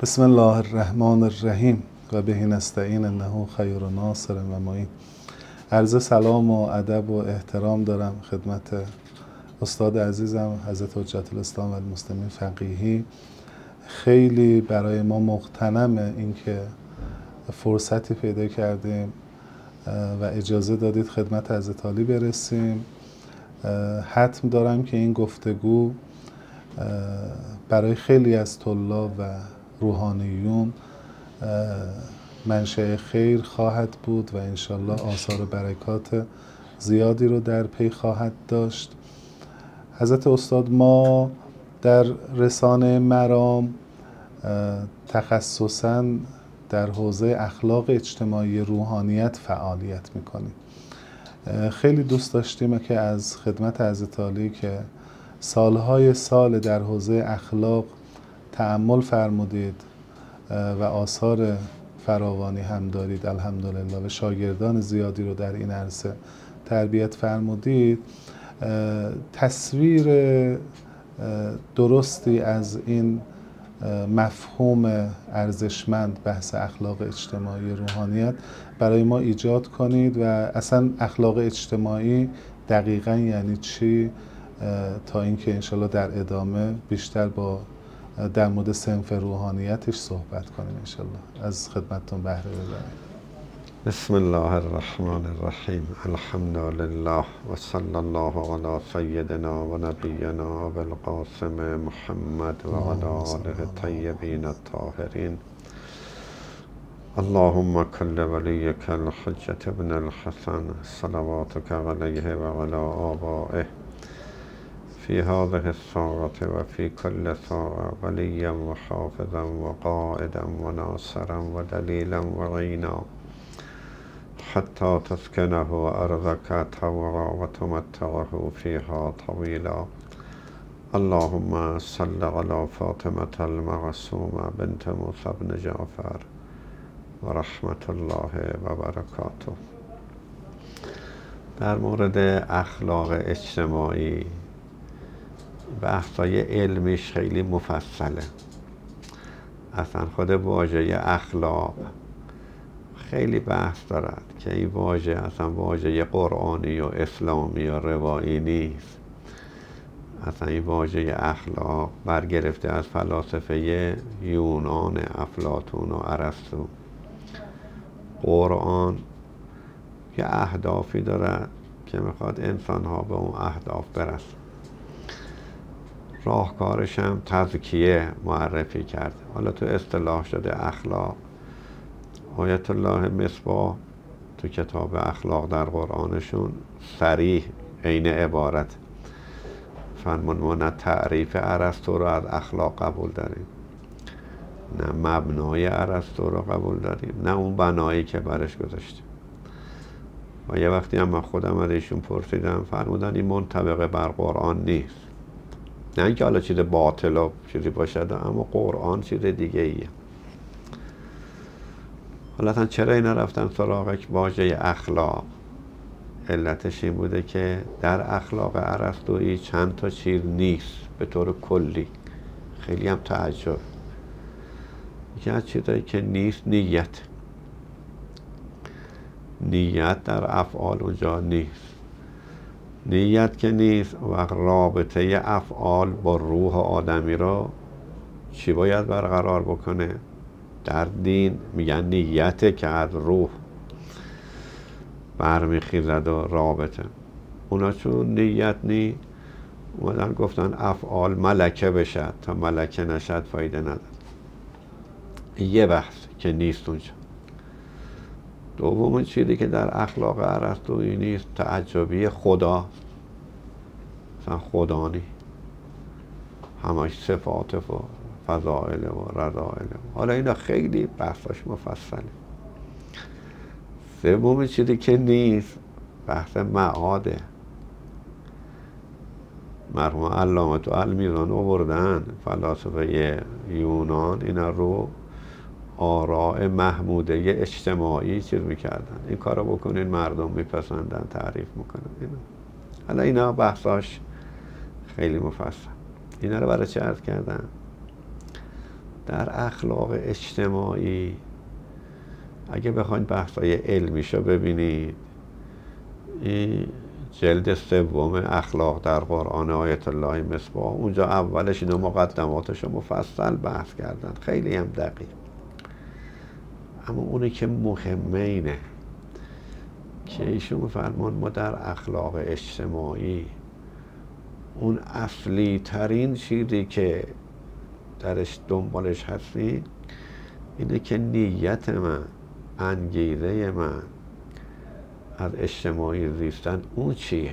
بسم الله الرحمن الرحیم و به نستعین انه خیر ناصر و معین. عرض سلام و ادب و احترام دارم خدمت استاد عزیزم حضرت حجت الاسلام و المسلمین فقیهی. خیلی برای ما مغتنمه اینکه فرصتی پیدا کردیم و اجازه دادید خدمت حضرت عالی برسیم. حتم دارم که این گفتگو برای خیلی از طلاب و روحانیون منشأ خیر خواهد بود و انشالله آثار و برکات زیادی رو در پی خواهد داشت. حضرت استاد، ما در رسانه مرام تخصصاً در حوزه اخلاق اجتماعی روحانیت فعالیت میکنیم. خیلی دوست داشتیم که از خدمت حضرت عالی که سالهای سال در حوزه اخلاق تأمل فرمودید و آثار فراوانی هم دارید الحمدلله و شاگردان زیادی رو در این عرصه تربیت فرمودید، تصویر درستی از این مفهوم ارزشمند بحث اخلاق اجتماعی روحانیت برای ما ایجاد کنید و اصلا اخلاق اجتماعی دقیقاً یعنی چی، تا اینکه انشالله در ادامه بیشتر با در مورد صنف روحانیتش صحبت کنیم انشالله. از خدمتتون بهره ببریم. بسم الله الرحمن الرحیم. الحمد لله و صلی الله علی سیدنا و نبینا و القاسم محمد و علی آله الطیبین الطاهرین. اللهم کل ولیک الحجة ابن الحسن صلواتک علیه و علی آبائه في هذه الساعة وفي كل ساعة وليا وحافظا وقائدا وناصرا ودليلا وعينا حتى تسكنه أرضك طوعا وتمتعه فيها طويلا. اللهم صل على فاطمة المعصومة بنت موسى بن جعفر ورحمة الله وبركاته. در مورد اخلاق اجتماعی بحثای علمیش خیلی مفصله. اصلا خود واژه اخلاق خیلی بحث دارد که این واژه اصلا واژه قرآنی و اسلامی و روایی نیست. اصلا این واژه اخلاق برگرفته از فلاسفه یونان افلاطون و ارسطو. قرآن یه اهدافی دارد که میخواد انسان ها به اون اهداف برسن. راهکارش هم تزکیه معرفی کرد. حالا تو اصطلاح شده اخلاق. آیت الله مصباح تو کتاب اخلاق در قرآنشون صریح عین عبارت فرمون ما نه تعریف ارسطو رو از اخلاق قبول داریم، نه مبنای ارسطو رو قبول داریم، نه اون بنایی که برش گذاشتیم. و یه وقتی هم من خودم از ایشون پرسیدم، فرمودن این منطبق بر قرآن نیست. نه اینکه حالا چیز باطل و چیزی باشد، اما قرآن چیز دیگه ایه. حالا چرا اینا رفتن سراغ واژه اخلاق؟ علتش این بوده که در اخلاق ارسطویی چند تا چیز نیست به طور کلی. خیلی هم تعجب. یکی از چیزایی که نیست نیت در افعال اونجا نیست. نیت که نیست و رابطه افعال با روح آدمی را چی باید برقرار بکنه؟ در دین میگن نیته که از روح برمیخیزد و رابطه. اونا چون نیت نی اومدن گفتن افعال ملکه بشد، تا ملکه نشد فایده نداره. یه بحث که نیست اونجا. دومین چیزی که در اخلاق ارسطویی نیست تعجبی خدا. مثلا خدا نی، همش صفات و فضائل و رذائل. حالا اینا خیلی بحثاش مفصله. سومین چیزی که نیست بحث معاده. مرحوم علامه المیزان آوردن فلاسفه یونان اینا رو آراء محموده اجتماعی چیز میکردن. این کارو بکنین مردم میپسندن، تعریف میکنن. حالا اینا بحثاش خیلی مفصل. اینا رو برای چه عرض کردن؟ در اخلاق اجتماعی اگه بخواید بحثای علمیشو ببینید، این جلد 3 اخلاق در قرآن آیت الله مصباح، اونجا اولش اینو مقدماتشو مفصل بحث کردن، خیلی هم دقیق. اما اونی که مهمه اینه که ایشون می‌فرمان ما در اخلاق اجتماعی اون اصلی ترین چیزی که درش دنبالش هستی اینه که نیت من، انگیزه من از اجتماعی زیستن اون چیه.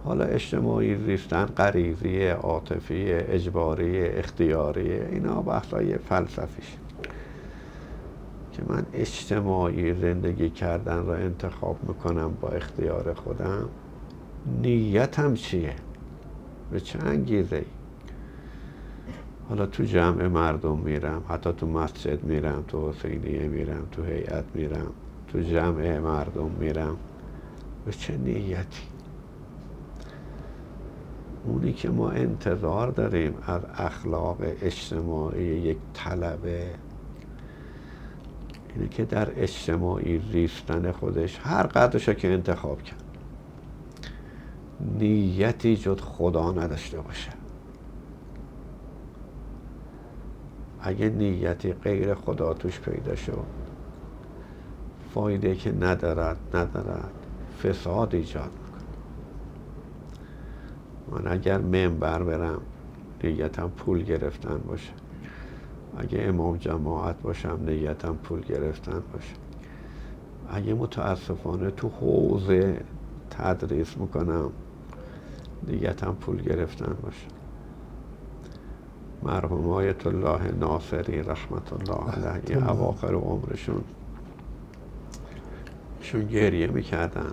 حالا اجتماعی زیستن غریزیه، عاطفیه، اجباریه، اختیاریه، اینا بحثای فلسفیش. که من اجتماعی زندگی کردن را انتخاب میکنم با اختیار خودم، نیتم چیه؟ به چه انگیزه ای؟ حالا تو جمع مردم میرم، حتی تو مسجد میرم، تو حسینیه میرم، تو هیئت میرم، تو جمع مردم میرم، به چه نیتی؟ اونی که ما انتظار داریم از اخلاق اجتماعی یک طلبه اینه که در اجتماعی زیستن خودش هر قدرشو که انتخاب کرد نیتی جز خدا نداشته باشه. اگه نیتی غیر خدا توش پیدا شد، فایده که ندارد فساد ایجاد میکنه. من اگر منبر برم نیتم پول گرفتن باشه، اگه امام جماعت باشم نیتم پول گرفتن باشه، اگه متاسفانه تو حوزه تدریس میکنم نیتم پول گرفتن باشه. مرحوم آیت الله ناصری رحمت الله علیه اواخر عمرشون گریه میکردن،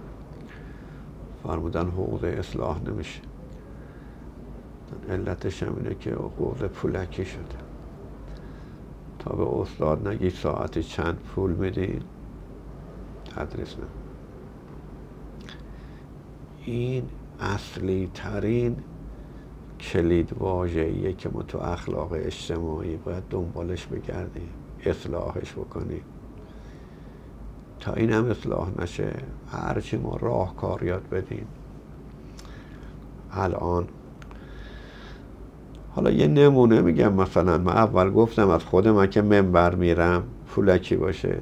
فرمودن حوزه اصلاح نمیشه، علتش هم اینه که حوزه پولکی شده. تا به استاد نگی ساعتی چند پول میدی تدریس نه. این اصلی ترین کلید واژه‌ایه که ما تو اخلاق اجتماعی باید دنبالش بگردیم، اصلاحش بکنیم. تا این هم اصلاح نشه هرچی ما راهکار یاد بدیم. الان حالا یه نمونه میگم، مثلا من اول گفتم از خود من که منبر میرم پولکی باشه،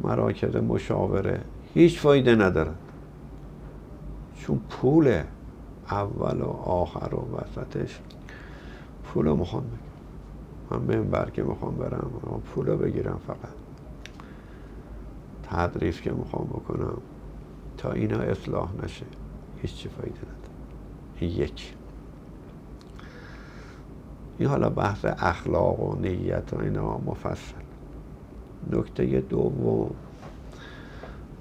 مراکز مشاوره هیچ فایده نداره، چون پوله اول و آخر و وسطش پولو میخوام بگیرم. من منبر که میخوام برم پولو بگیرم، فقط تدریس که میخوام بکنم تا اینا اصلاح نشه هیچ چی فایده نداره. این یک. این حالا بحث اخلاق و نیت و اینا مفصل. نکته دوم،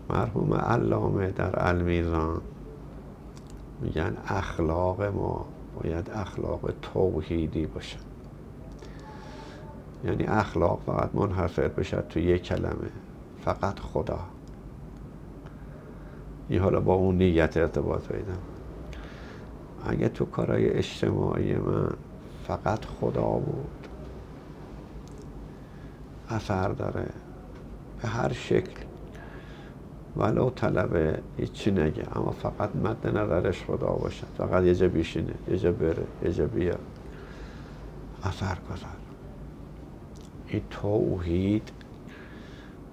مرحوم علامه در المیزان میگن اخلاق ما باید اخلاق توحیدی باشه. یعنی اخلاق فقط منحصر بشه تو یک کلمه، فقط خدا. این حالا با اون نیت ارتباط پیدا. اگه تو کارهای اجتماعی من فقط خدا بود، اثر داره به هر شکل، ولو طلبه هیچی نگه، اما فقط مد نظرش خدا باشه، فقط یه جا بیشینه، یه جا بره، یه جا بیا، اثر گذار. این توحید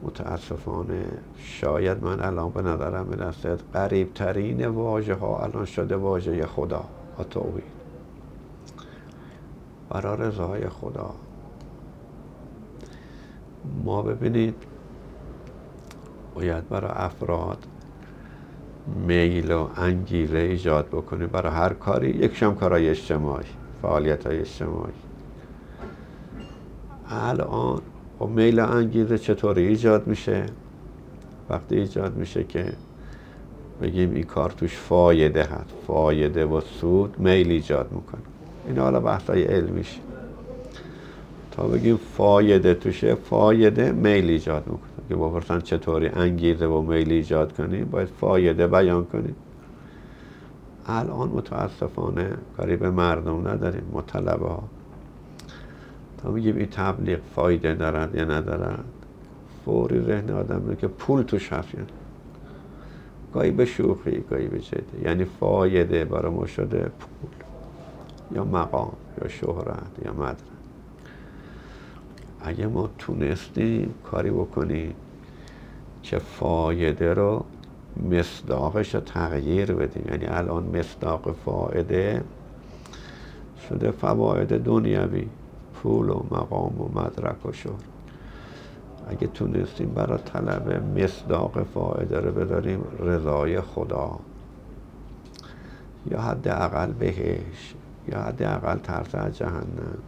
متاسفانه شاید من الان به نظرم میرسد قریب ترین واژه ها الان شده واژه خدا و توحید، برای رضای خدا. ما ببینید باید برای افراد میل و انگیزه ایجاد بکنیم برای هر کاری. یکشم کارهای اجتماعی، فعالیت های اجتماعی. الان با میل و انگیزه چطوری ایجاد میشه؟ وقتی ایجاد میشه که بگیم این کار توش فایده هست، فایده و سود میل ایجاد میکنه. این حالا بحثای علمیشه. تا بگیم فایده توشه، فایده میل ایجاد میکنه. که بپرسن چطوری انگیزه و میل ایجاد کنیم، باید فایده بیان کنیم. الان متاسفانه کاری به مردم نداریم، ما طلبه ها. تا میگیم این تبلیغ فایده دارد یا ندارد، فوری ذهن آدم میره که پول توش هست. یعنی گاهی به شوخی، گاهی به جدی، یعنی فایده برای ما شده پول یا مقام یا شهرت یا مدرک. اگه ما تونستیم کاری بکنیم که فایده رو مصداقش رو تغییر بدیم، یعنی الان مصداق فایده شده فواید دنیوی، پول و مقام و مدرک و شهرت. اگه تونستیم برای طلب مصداق فایده رو بذاریم رضای خدا، یا حداقل بهشت، یا حداقل ترس از جهنم،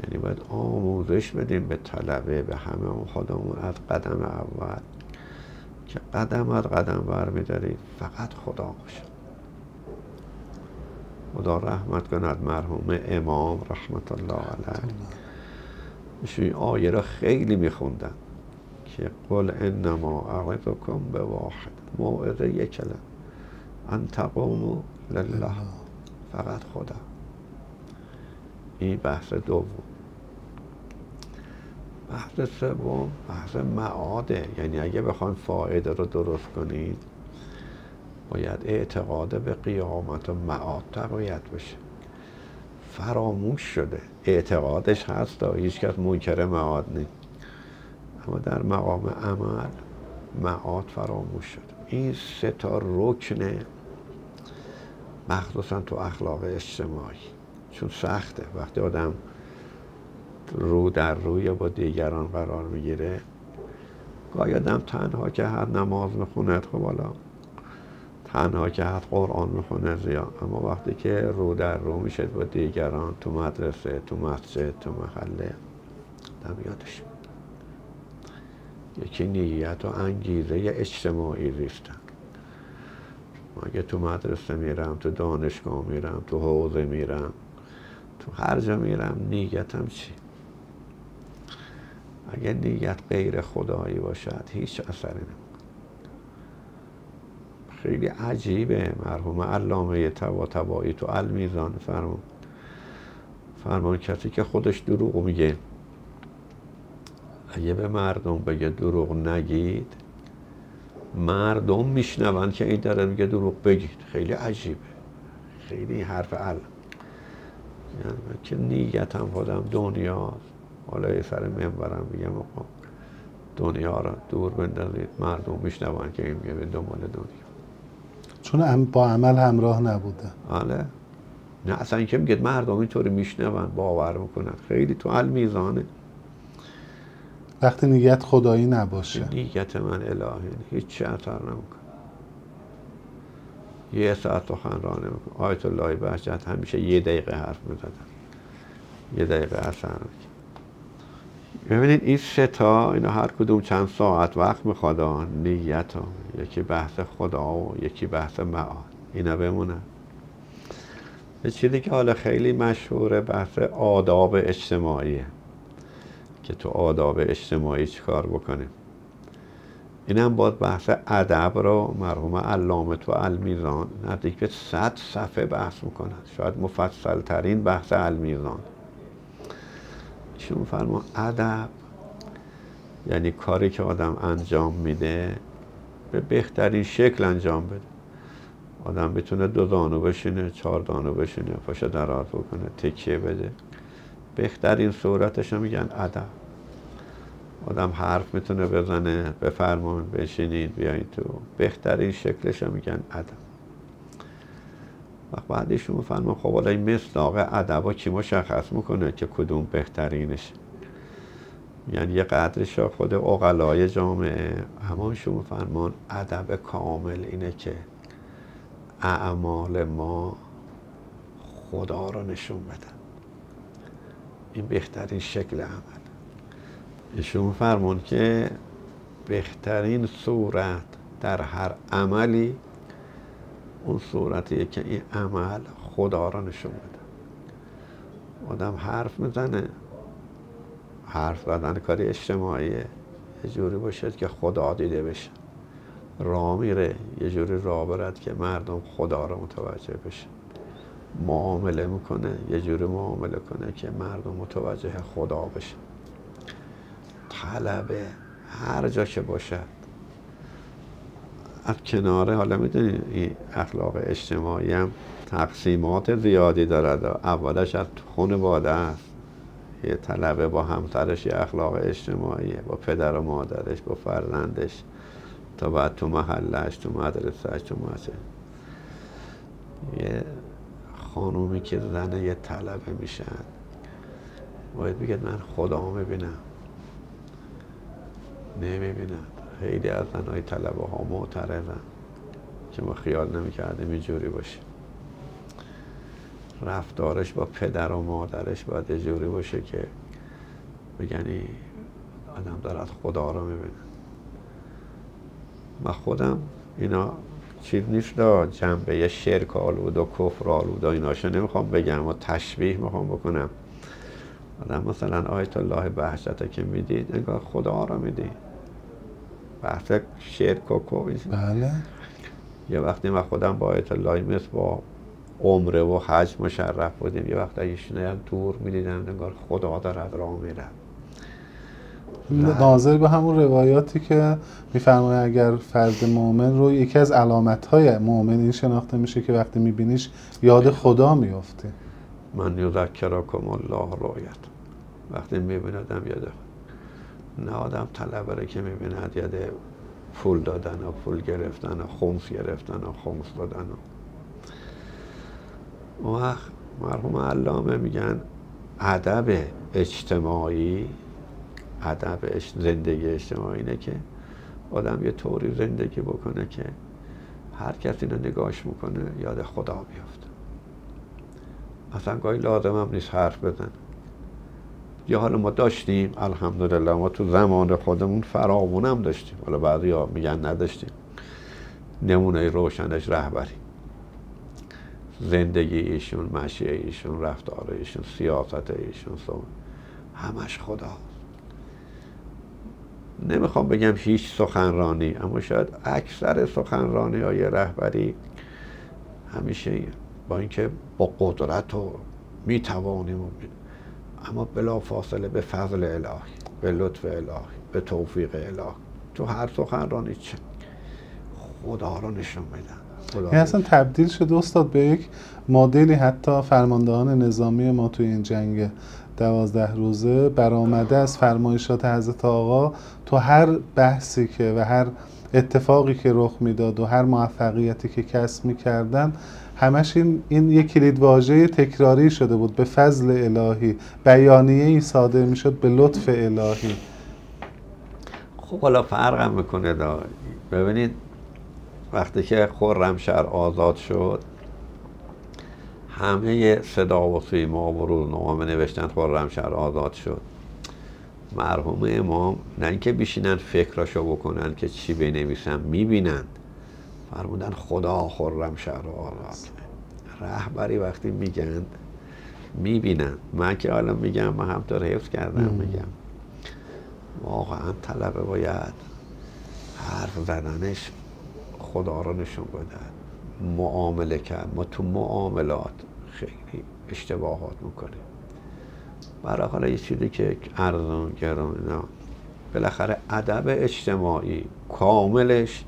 یعنی باید آموزش بدیم به طلبه، به همه خودمون از قدم اول که قدم از قدم برمی‌داریم فقط خدا باشه. خدا رحمت کند مرحوم امام رحمت الله علیه، ایشون آیه را خیلی میخوندن که قل انما اعظکم بواحد، موعظه یک کلمه، ان تقوموا لله، فقط خدا. این بحث دوم. بحث سوم بحث معاده، یعنی اگه بخوایم فایده رو درست کنید باید اعتقاد به قیامت و معاد تقویت بشه. فراموش شده، اعتقادش هست و هیچ کس منکر معاد نیست، اما در مقام عمل معاد فراموش شده. این سه تا رکنه مخصوصا تو اخلاق اجتماعی، چون سخته وقتی آدم رو در روی با دیگران قرار میگیره. گاهی آدم تنها که حد نماز میخونه، خب حالا تنها که حد قرآن میخونه زیاد، اما وقتی که رو در رو میشه با دیگران تو مدرسه، تو مسجد، تو محله، آدم یادش یکی نیت و انگیزه اجتماعی زیستن. اگه تو مدرسه میرم، تو دانشگاه میرم، تو حوزه میرم، تو هر جا میرم، نیتم چی؟ اگه نیت غیر خدایی باشد هیچ اثری نمیکنه. خیلی عجیبه. مرحوم علامه طباطبایی تو المیزان فرمان کسی که خودش دروغ میگه اگه به مردم بگه دروغ نگید، مردم میشنون که این داره میگه دروغ بگید. خیلی عجیبه، خیلی حرف علم، یعنی که نیتم خودم دنیا، حالا یه سر منبرم میگم آقا دنیا را دور بندازید، مردم میشنون که این میگه به دنبال دنیا، چون با عمل همراه نبوده. آله نه اصلا این که میگه مردم اینطوری میشنون باور میکنن. خیلی تو المیزانه. وقتی نیت خدایی نباشه، نیت من الهی هیچ اثر نمیکنه. یه ساعت سخنرانی نمیکنه. آیت الله بهجت همیشه یه دقیقه حرف میزدن، یه دقیقه اثر نمیکنه. ببینید این سه تا، اینا هر کدوم چند ساعت وقت میخواد. نیت ها، یکی بحث خدا و یکی بحث معاد، اینا بمونه. یه چیزی که حالا خیلی مشهوره بحث آداب اجتماعیه که تو آداب اجتماعی چیکار بکنیم. اینم باید بحث ادب رو مرحوم علامه تو المیزان نزدیک به 100 صفحه بحث میکنن، شاید مفصل ترین بحث المیزان. ایشون فرمان ادب یعنی کاری که آدم انجام میده به بهترین شکل انجام بده. آدم بتونه 2 زانو بشینه، 4 زانو بشینه، پاش دراز بکنه، تکیه بده، بهترین صورتش رو میگن ادب. آدم حرف میتونه بزنه، بفرمایید بشینید بیاین تو، بهترین شکلش رو میگن ادب. و بعدشون میفرمان خب حالا این مصداق ادب کی مشخص میکنه که کدوم بهترینش؟ یعنی یه قدرش خود عقلای جامعه، اما شما میفرمان ادب کامل اینه که اعمال ما خدا رو نشون بدن. این بهترین شکل عمل. ایشون فرمون که بهترین صورت در هر عملی اون صورتیه که این عمل خدا رو نشون بده. آدم حرف میزنه، حرف زدن کاری اجتماعیه، یه جوری باشد که خدا دیده بشه. راه میره یه جوری راه برد که مردم خدا رو متوجه بشه. معامله میکنه، یه جوری معامله کنه که مردم متوجه خدا بشه. طلبه هر جا که باشد از کناره، حالا میدونی این اخلاق اجتماعی هم تقسیمات زیادی دارد. اولش از خانواده است، یه طلبه با همسرش یه اخلاق اجتماعیه، با پدر و مادرش، با فرزندش، تا بعد تو محلش، تو مدرسهش، تو مدرسه. یه خانومی که زنه یه طلبه میشن باید بگید من خدا میبینم، نمیبینم. خیلی از زنهای طلبه ها معترضن که ما خیال نمیکردیم اینجوری باشه. رفتارش با پدر و مادرش باید یه جوری باشه که بگن این آدم دارد خدا رو میبینه. من خودم اینا چیز نیست جنبه یه شرک آلود و کفر آلود و ایناشو نمیخوام بگم و تشبیه میخوام بکنم. آدم مثلا آیت الله بهجت که میدید انگار خدا رو میدید. بحث شرک و کفر. بله. یه وقتی من خودم با آیت الله مثل با عمره و حج مشرف بودیم، یه وقت ایشون دور میدیدم انگار خدا دارد راه میره. ناظر به همون روایاتی که میفرمایه اگر فرد مؤمن رو یکی از علامت‌های مؤمن این شناخته میشه که وقتی میبینیش یاد خدا میافته. من یذکرکم الله رؤیت، وقتی میبیندم یاد نه آدم طلبه که میبیند یاد پول دادن و پول گرفتن و خمس گرفتن و خمس دادن و وقت مرحوم علامه میگن ادب اجتماعی، زندگی اجتماعی اینه که آدم یه طوری زندگی بکنه که هر کسی رو نگاش میکنه یاد خدا بیافته. اصلا گاهی لازم هم نیست حرف بزن. یا حالا ما داشتیم الحمدلله، ما تو زمان خودمون فراوون هم داشتیم، حالا بعضی ها میگن نداشتیم. نمونه روشنش رهبری، زندگی ایشون، مشی ایشون، رفتار ایشون، سیاست ایشون، همش خدا. نمیخوام بگم هیچ سخنرانی، اما شاید اکثر سخنرانی های رهبری همیشه با اینکه با قدرت و میتوانیم، اما بلا فاصله به فضل الهی، به لطف الهی، به توفیق الهی، تو هر سخنرانی چه خدا رو نشون میدن. این اصلا تبدیل شده استاد به یک مدلی. حتی فرماندهان نظامی ما توی این جنگ 12 روزه برآمده از فرمایشات حضرت آقا، تو هر بحثی که و هر اتفاقی که رخ میداد و هر موفقیتی که کسب میکردن، همش این یک کلیدواژه تکراری شده بود: به فضل الهی. بیانیه ای صادر میشد به لطف الهی. خب حالا فرق هم میکنه ببینید وقتی که خرمشهر آزاد شد، همه صدا و سیما و روزنامه نوشتن خرمشهر آزاد شد. مرحوم امام نه اینکه بشینن فکراشو بکنن که چی بنویسن، میبینن، فرمودن خدا خرمشهر آزاد. رهبری وقتی میگن میبینن. من که حالا میگم، من همطور حفظ کردم، میگم واقعا طلبه باید حرف زدنش خدا رو نشون بده. معامله کرد، ما تو معاملات خیلی اشتباهات میکنیم. برای حالا یه چیزی که ارزون گرون اینا، بالاخره ادب اجتماعی کاملش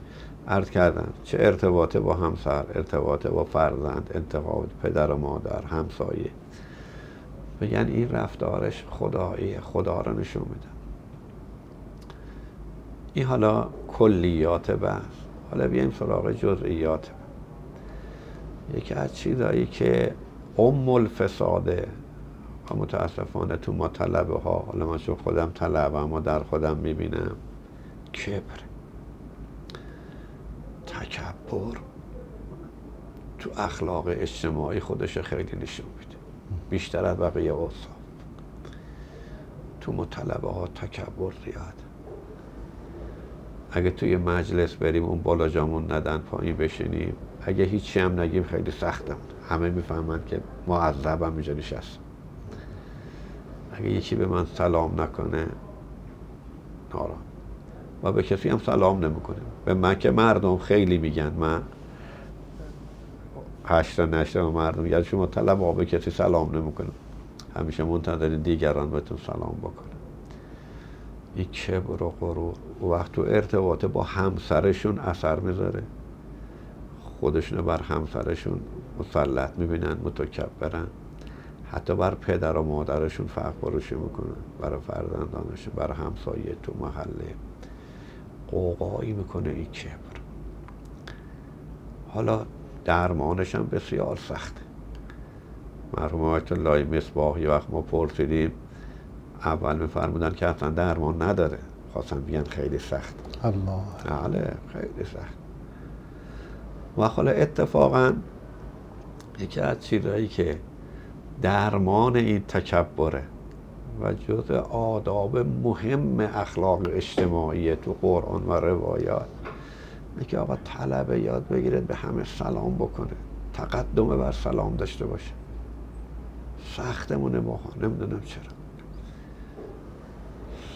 عرض کردم، چه ارتباطه با همسر، ارتباطه با فرزند، ارتباط پدر و مادر، همسایه، بگن این رفتارش خداییه، خدا رو نشون میده. این حالا کلیات بحث. حالا بیایم سراغ جزئیات. یکی از چیزایی که الفساده و متاسفانه تو ما طلبه ها، حالا من چون خودم طلبه اما در خودم میبینم، کبر، تکبر تو اخلاق اجتماعی خودش خیلی نشون میده، بیشتر از بقیه اوصاف. تو ما طلبه ها تکبر زیاد. اگه توی مجلس بریم اون بالا جامون ندن، پایین بشینیم، اگه هیچی هم نگیم خیلی سختم، همه میفهمن که معذبم اینجا نشستم. اگه یکی به من سلام نکنه نارام، و به کسی هم سلام نمیکنیم. به من که مردم خیلی میگن، من هشت نشته و مردم یعنی شما طلبه به کسی سلام نمیکنه، همیشه منتظر دیگران بهتون سلام بکنه. این کبر و غرور وقت تو ارتباط با همسرشون اثر میذاره، خودشونو بر همسرشون مسلط میبینن، متکبرن، حتی بر پدر و مادرشون فرق فروشی میکنن، برای فرزندانشون، برای همسایه تو محله قوقایی میکنه این کبر. حالا درمانش هم بسیار سخته. مرحوم آیت الله مصباح یه وقت ما پرسیدیم، اول میفرمودن که اصلا درمان نداره، خواستن بگن خیلی سخت. الله. بله خیلی سخت. و حالا اتفاقا یکی از چیزایی که درمان این تکبره و جزء آداب مهم اخلاق اجتماعی تو قرآن و روایات اینه که آقا طلبه یاد بگیره به همه سلام بکنه، تقدم بر سلام داشته باشه. سختمونه ماها، نمیدونم چرا.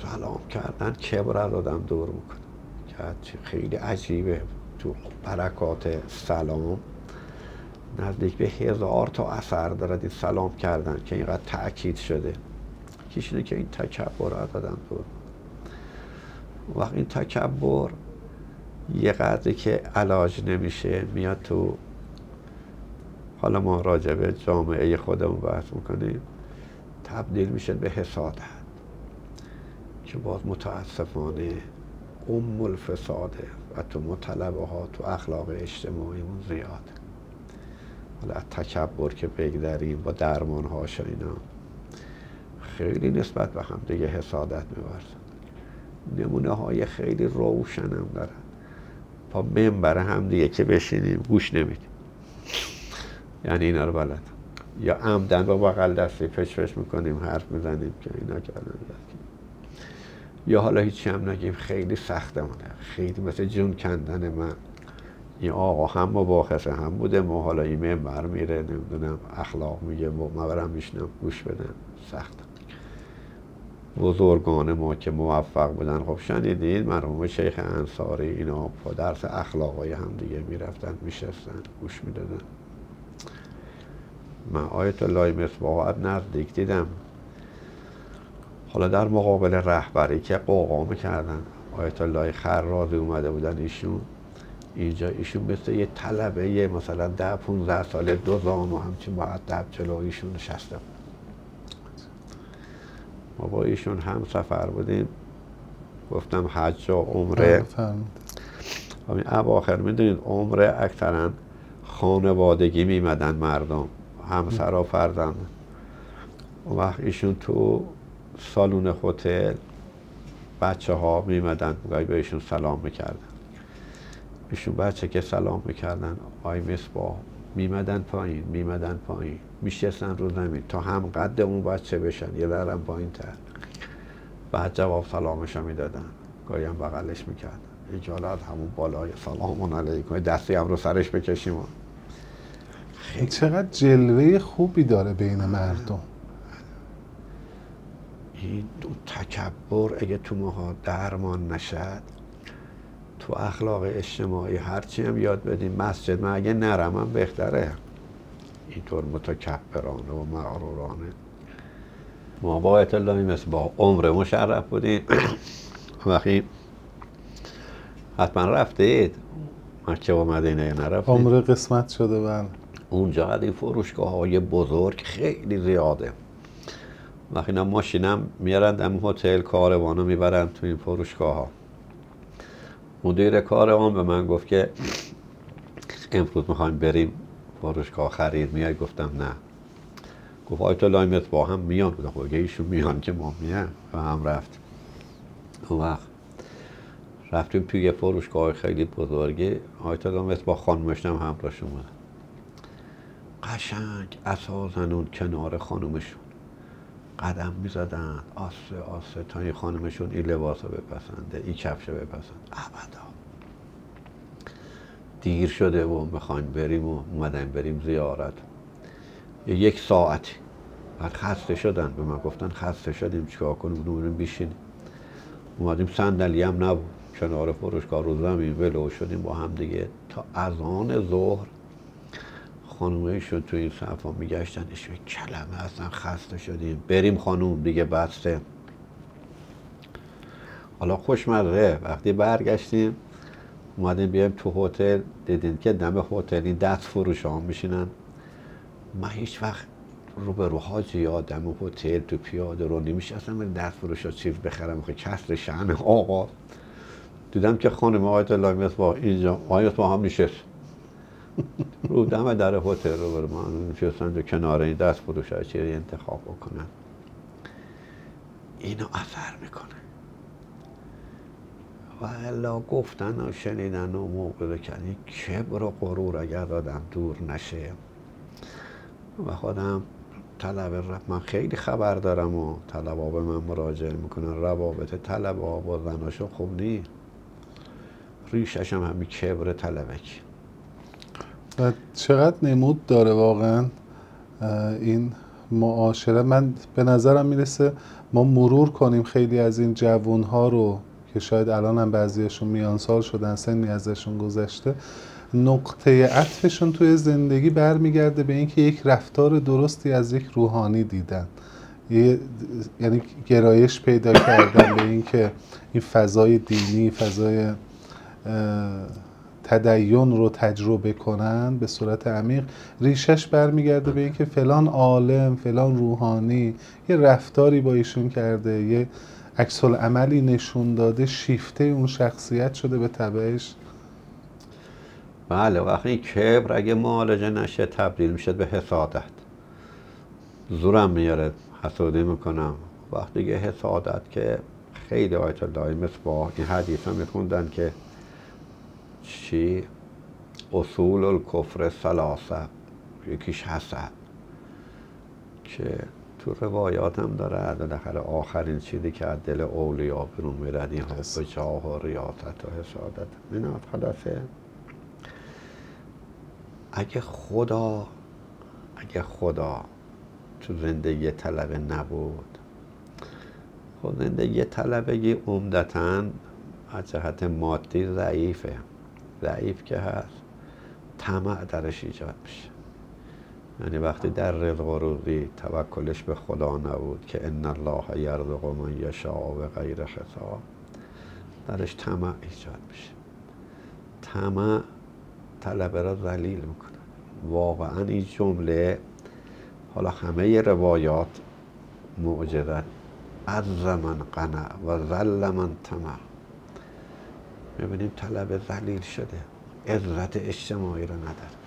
سلام کردن کبر از آدم دور میکنه که خیلی عجیبه. تو برکات سلام نزدیک به 1000 تا اثر داره این سلام کردن که اینقدر تأکید شده. کیش اینه که این تکبر از آدم دور. وقت این تکبر یه قدری که علاج نمیشه میاد تو، حالا ما راجع به جامعه خودمون بحث میکنیم، تبدیل میشه به حسادت که باز متاسفانه الفساده و تو مطلبه ها تو اخلاق اجتماعیمون زیاده. حالا تکبر که بگذاریم با درمان هاش اینا خیلی نسبت به هم دیگه حسادت می‌ورزن. نمونه های خیلی روشن هم دارن. با منبر هم دیگه که بشینیم گوش نمیدیم، یعنی اینا رو بلد، یا عمدن با بغل دستی پچ میکنیم، حرف میزنیم که اینا کردن، یا حالا هیچی هم نگیم، خیلی سختمونه، خیلی مثل جون کندن من. این آقا هم مباحثه هم بوده، ما حالا این منبر میره نمیدونم اخلاق میگه، ما برم میشنم گوش بدم، سخت. بزرگان ما که موفق بودن، خب شنیدید مرحوم شیخ انصاری اینا با درس اخلاقای هم دیگه میرفتن میشستن گوش میدادن. من آیت الله مصباح نزدیک دیدم، حالا در مقابل رهبری که قوقا میکردن، آیت الله خرازی اومده بودن ایشون اینجا، ایشون مثل یه طلبه یه مثلا 10-15 ساله دو زانو همچین مؤدب جلو ایشون نشسته بود. ما با ایشون هم سفر بودیم، گفتم حج و عمره. همین اواخر میدونید عمره اکثرا خانوادگی میمدن مردم، همسر و فرزند. اون وقت ایشون تو سالون هتل بچه ها میمدن گاهی به ایشون سلام میکردن. ایشون بچه که سلام میکردن آی مصباح میمدن پایین میشستن رو زمین تا هم قد اون بچه بشن یه درم پایین تر، بعد جواب سلامش رو میدادن، گاهی هم بغلش میکردن، اجالت همون بالای سلام علیکم دستی هم رو سرش بکشیم. چقدر جلوه خوبی داره بین مردم. این تکبر اگه تو ماها درمان نشد، تو اخلاق اجتماعی هرچی هم یاد بدیم، مسجد من اگه نرم هم بهتره. اینطور متکبرانه و مغرورانه. ما با آیت الله مصباح عمره مشرف بودیم. وقتی حتما رفتید مکه و مدینه نرفتید؟ عمره قسمت شده. بله. اونجا این فروشگاه های بزرگ خیلی زیاده. وقتی اینا ماشینم میارن دم هتل، کاروانو میبرن تو این فروشگاه ها. مدیر کاروان به من گفت که امروز میخوایم بریم فروشگاه خرید، میای؟ گفتم نه. گفت آیت الله مصباح هم میان. بودم خب ایشون میان که ما میان. و هم رفت. اون وقت رفتیم توی یه فروشگاه خیلی بزرگی، آیت الله مصباح خانومش هم همراهش اومد. قشنگ اساسنون کنار خانومشون قدم میزدن آسه تا این خانمشون این لباس رو بپسنده، این کفش رو بپسنده. ابدا. دیر شده و میخوایم بریم و اومدیم بریم زیارت. یک ساعتی بعد خسته شدن، به من گفتن خسته شدیم چیکار کنیم؟ بریم بشینیم. اومدیم صندلی هم نبود، کنار فروشگاه رو زمین ولو شدیم با هم دیگه تا اذان ظهر. خانومه شد توی این صفا میگشتن اشوی کلمه اصلا خسته شدیم بریم خانوم دیگه بسته. حالا خوشمزه وقتی برگشتیم اومدیم بیایم تو هتل دیدیم که دم هتل این دست فروش ها میشینن. من هیچ وقت روبروها زیاد دم هتل تو پیاده رو نمیشه اصلا من دست فروش ها چیز بخرم که کسر شأن آقا. دیدم که خانم آیت الله مصباح اینجا آقای مصباح هم نشست رو دم در هتل رو برای من نشستن تو کنار این دست فروش ها چیزی انتخاب بکنن. اینو اثر میکنه و الا گفتن و شنیدن و موقع کردن کبر و غرور اگر آدم دور نشه. و خودم من خیلی خبر دارم و طلبا به من مراجعه میکنن روابط طلبا با زناشون خوب نی، ریشش هم همین کبر طلبکی. و چقدر نمود داره واقعا این معاشره. من به نظرم میرسه ما مرور کنیم خیلی از این جوانها رو که شاید الان هم بعضیشون میانسال شدن سنی ازشون گذشته، نقطه عطفشون توی زندگی برمیگرده به اینکه یک رفتار درستی از یک روحانی دیدن، یعنی گرایش پیدا کردن به اینکه این فضای دینی، فضای تدین رو تجربه کنن به صورت عمیق. ریشش برمیگرده به اینکه فلان عالم، فلان روحانی یه رفتاری با ایشون کرده، یه عکس العملی نشون داده، شیفته اون شخصیت شده به تبعش. بله وقتی کبر اگه معالجه نشه تبدیل میشه به حسادت. زورم میاره، حسودی میکنم. وقتی که حسادت که خیلی آیت الله مصباح این حدیث هم میخوندن که چی اصول الکفر ثلاثه، یکیش حسد که تو روایات هم داره بالاخره آخرین چیزی که از دل اولیا بیرون میرد این حب جاه و ریاست و حسادت. اینا خلاصه اگه خدا تو زندگی طلبه نبود، خود زندگی طلبگی عمدتاً از جهت مادی ضعیفه. ضعیف که هست طمع درش ایجاد میشه. یعنی وقتی در رزق و روزی توکلش به خدا نبود که ان الله یرزق من یشاء و غیر حساب، درش طمع ایجاد میشه. طمع طلبه را ذلیل میکنه. واقعا این جمله، حالا همه روایات معجزت، عز من قنع و ذل من طمع. میبینیم طلبه ذلیل شده، عزت اجتماعی رو نداره.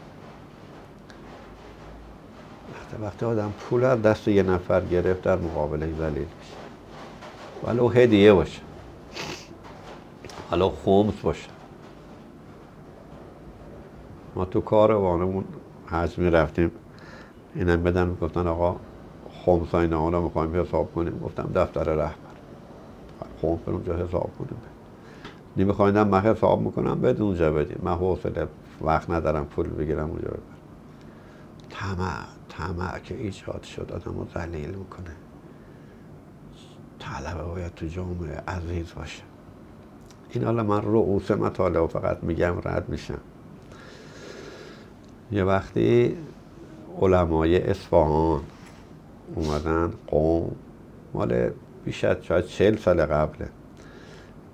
وقتی آدم پول از دست یه نفر گرفت در مقابله ذلیل میشه، ولو هدیه باشه، ولو خمس باشه. ما تو کاروانمون حج میرفتیم، اینم بدن گفتن آقا خمس اینا رو میخوایم حساب کنیم. گفتم دفتر رهبر خمس رو اونجا حساب کنیم. نمیخوایم من حساب میکنم بدون اونجا بدیم، من حوصله وقت ندارم پول بگیرم اونجا ببرم. طمع که ایجاد شد آدم رو ذلیل میکنه. طلبه باید تو جامعه عزیز باشه. این حالا من رؤوس مطالب فقط میگم رد میشم. یه وقتی علمای اصفهان اومدن، قوم مال بیش از شاید 40 سال قبله،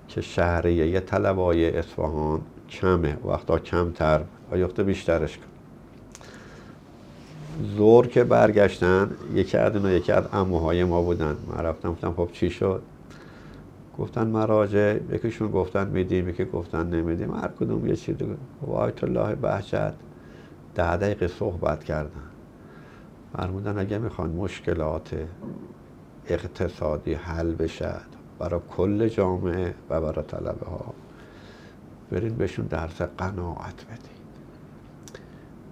که شهریه طلبای اصفهان کمه، وقتا کمتر و یخته بیشترش کن. زور که برگشتن، یکی از عموهای ما بودن. من رفتم گفتم خب چی شد؟ گفتن مراجع، یکیشون گفتن میدیم، یکی گفتن نمیدیم، هر کدوم یه چیز دیگه. آیت الله بهجت 10 دقیقه صحبت کردن، فرمودن اگه میخوان مشکلات اقتصادی حل بشد برای کل جامعه و برای طلبه ها، برین بهشون درس قناعت بدید.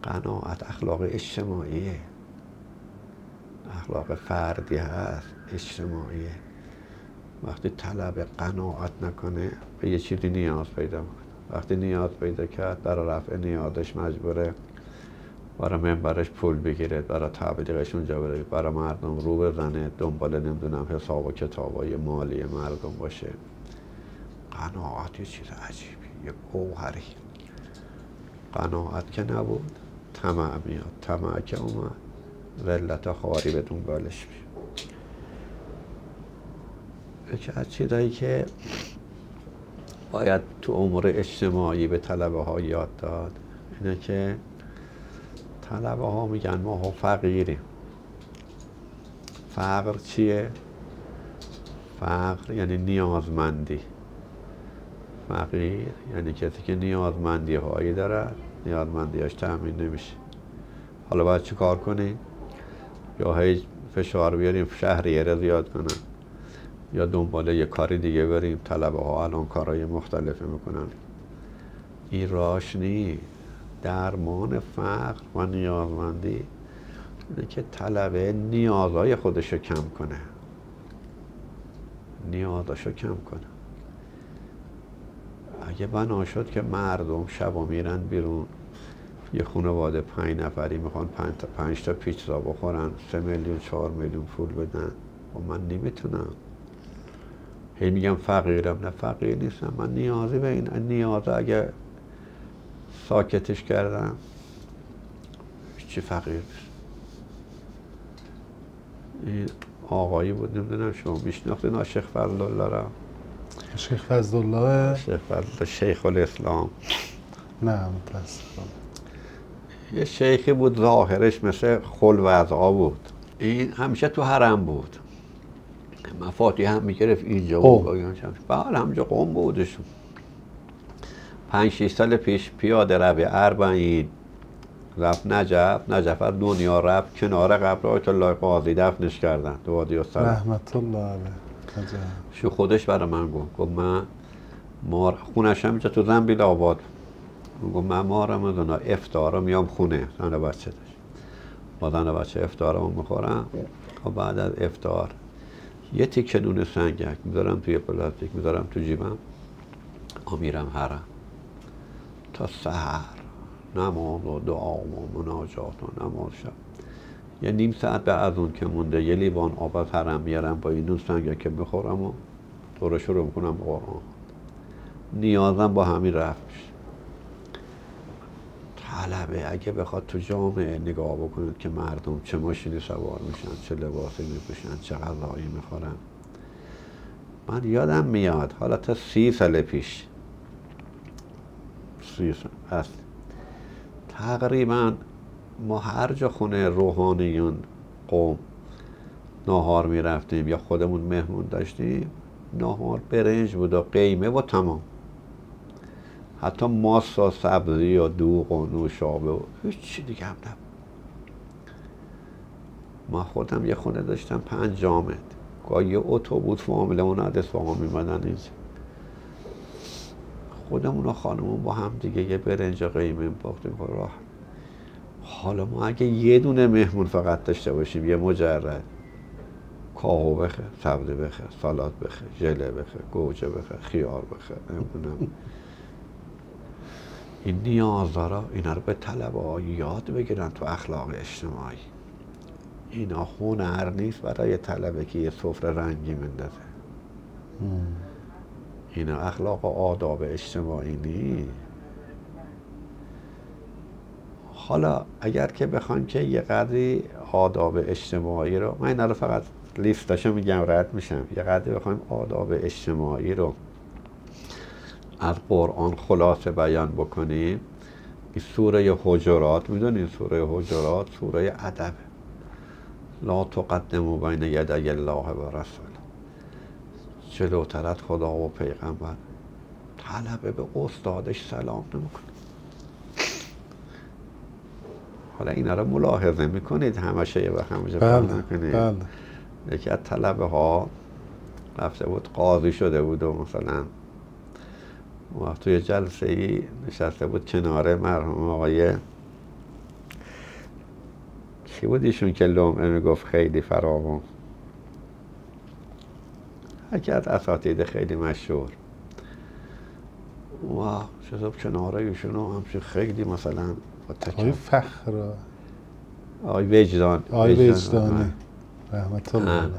قناعت اخلاق اجتماعیه، اخلاق فردی هست، اجتماعیه. وقتی طلبه قناعت نکنه به یه چیزی نیاز پیدا میکنه. وقتی نیاز پیدا کرد برای رفع نیازش مجبوره برای منبرش پول بگیره، برای تبلیغش اونجا بره، برای مردم رو بزنه، دنبال نمیدونم حساب و کتابای مالی مردم باشه. قناعت یه چیز عجیبی، یه گوهری. قناعت که نبود طمع میاد. طمع که اومد ذلت خواری به دنبالش میشه. یکی از چیزایی که باید تو امور اجتماعی به طلبه ها یاد داد اینه که طلبه ها میگن ما فقیریم. فقر چیه؟ فقر یعنی نیازمندی. فقیر یعنی کسی که نیازمندی هایی داره، نیازمندیاش تأمین نمیشه. حالا باید چی کار کنیم؟ یا هی فشار بیاریم شهریه رو زیاد کنن، یا دنبال یه کاری دیگه بریم. طلبه ها الان کارهای مختلفی میکنن. این راش نی. درمان فقر و نیازمندی اینه که طلبه نیازهای خودشو کم کنه. نیازشو کم کنه. اگه بنا شد که مردم شبا میرن بیرون، یه خانواده 5 نفری میخوان 5 تا پیتزا بخورن، 3 میلیون 4 میلیون پول بدن، و من نمیتونم. هی میگم فقیرم. نه فقیر نیستم، من نیازی به این نیازه اگه ساکتش کردم چی فقیر نیست. این آقایی بود، نمیدونم شما میشناختین شیخ فضل الله را؟ شیخ فضل الله؟ شیخ فضل شیخ الاسلام. نه متاسفم. یه شیخی بود ظاهرش مثل خلوزعا بود. این همیشه تو حرم بود. مفاتیح هم میگرفت اینجا بود. بله همینجا قم بودشون. 5-6 سال پیش پیاده روی اربعین رفت نجف از دنیا رفت کنار قبر آیت الله قاضی دفنش کردن تو وادی السلام رحمت الله علیه. شو خودش برای من گفت من خونش هم اینجا تو زنبیل آباد. گفت من ما رمضان افطار میام خونه، زن و بچه داشت. با زن و بچه افطارمو میخورم و بعد از افطار یه تیکه نون سنگک میذارم توی پلاستیک، میذارم تو جیبم و میرم حرم تا سحر. نماز و دعا و مناجات و نماز شب. یه نیم ساعت بعد از اون که مونده یه لیوان آب از حرم میارم با این نون سنگک که میخورم و طور شروع میکنم قرآن. نیازم با همین رفت میشه. طلبه اگه بخواد تو جامعه نگاه بکنید که مردم چه ماشینی سوار میشن، چه لباسی میپوشن، چه غذایی میخورن. من یادم میاد حالا تا 30 سال پیش 30 سال هست تقریبا ما هر جا خونه روحانیون قوم ناهار میرفتیم یا خودمون مهمون داشتیم، ناهار برنج بود و قیمه و تمام. حتی ماست و سبزی و دوغ و نوشابه و هیچ چی دیگه هم نبود. ما خودم یه خونه داشتم 5 جامد. گاهی یه اتوبوس فامیلمون از اصفهان میمدن اینجا. خودمون و خانمون با هم دیگه یه برنج قیمه باختیم راه. حالا ما اگه یه دونه مهمون فقط داشته باشیم، یه مجرد کاهو بخه، سبزی بخه، سالاد بخه، ژله بخه، گوجه بخه، خیار بخه، نمیدونم این نیازها اینا رو به طلبه‌ها یاد بگیرن تو اخلاق اجتماعی. اینا هنر نیست برای طلبه که یه سفره رنگی مندازه. اینا اخلاق و آداب اجتماعی نیست. حالا اگر که بخوان که یه قدری آداب اجتماعی رو، من اینا رو فقط لیستاشو میگم رد میشم، یه قدری بخوایم آداب اجتماعی رو از قرآن خلاصه بیان بکنیم، این سوره حجرات، میدونین سوره حجرات سوره ادب، لا تقدموا بین یدی الله و رسوله، جلوتر از خدا و پیغمبر طلبه به استادش سلام نمیکنه. حالا اینا رو ملاحظه میکنید همشه یه وقت همشه بله. یکی از طلبه ها رفته بود قاضی شده بود و مثلا وقت توی جلسه ای نشسته بود کنار مرحوم آقای چی بود ایشون که لمعه میگفت خیلی فراوان، یکی از اساتید خیلی مشهور، و شد کنار ایشون همچه خیلی مثلا آقای فخر، آقای وجدانی رحمت الله علیه.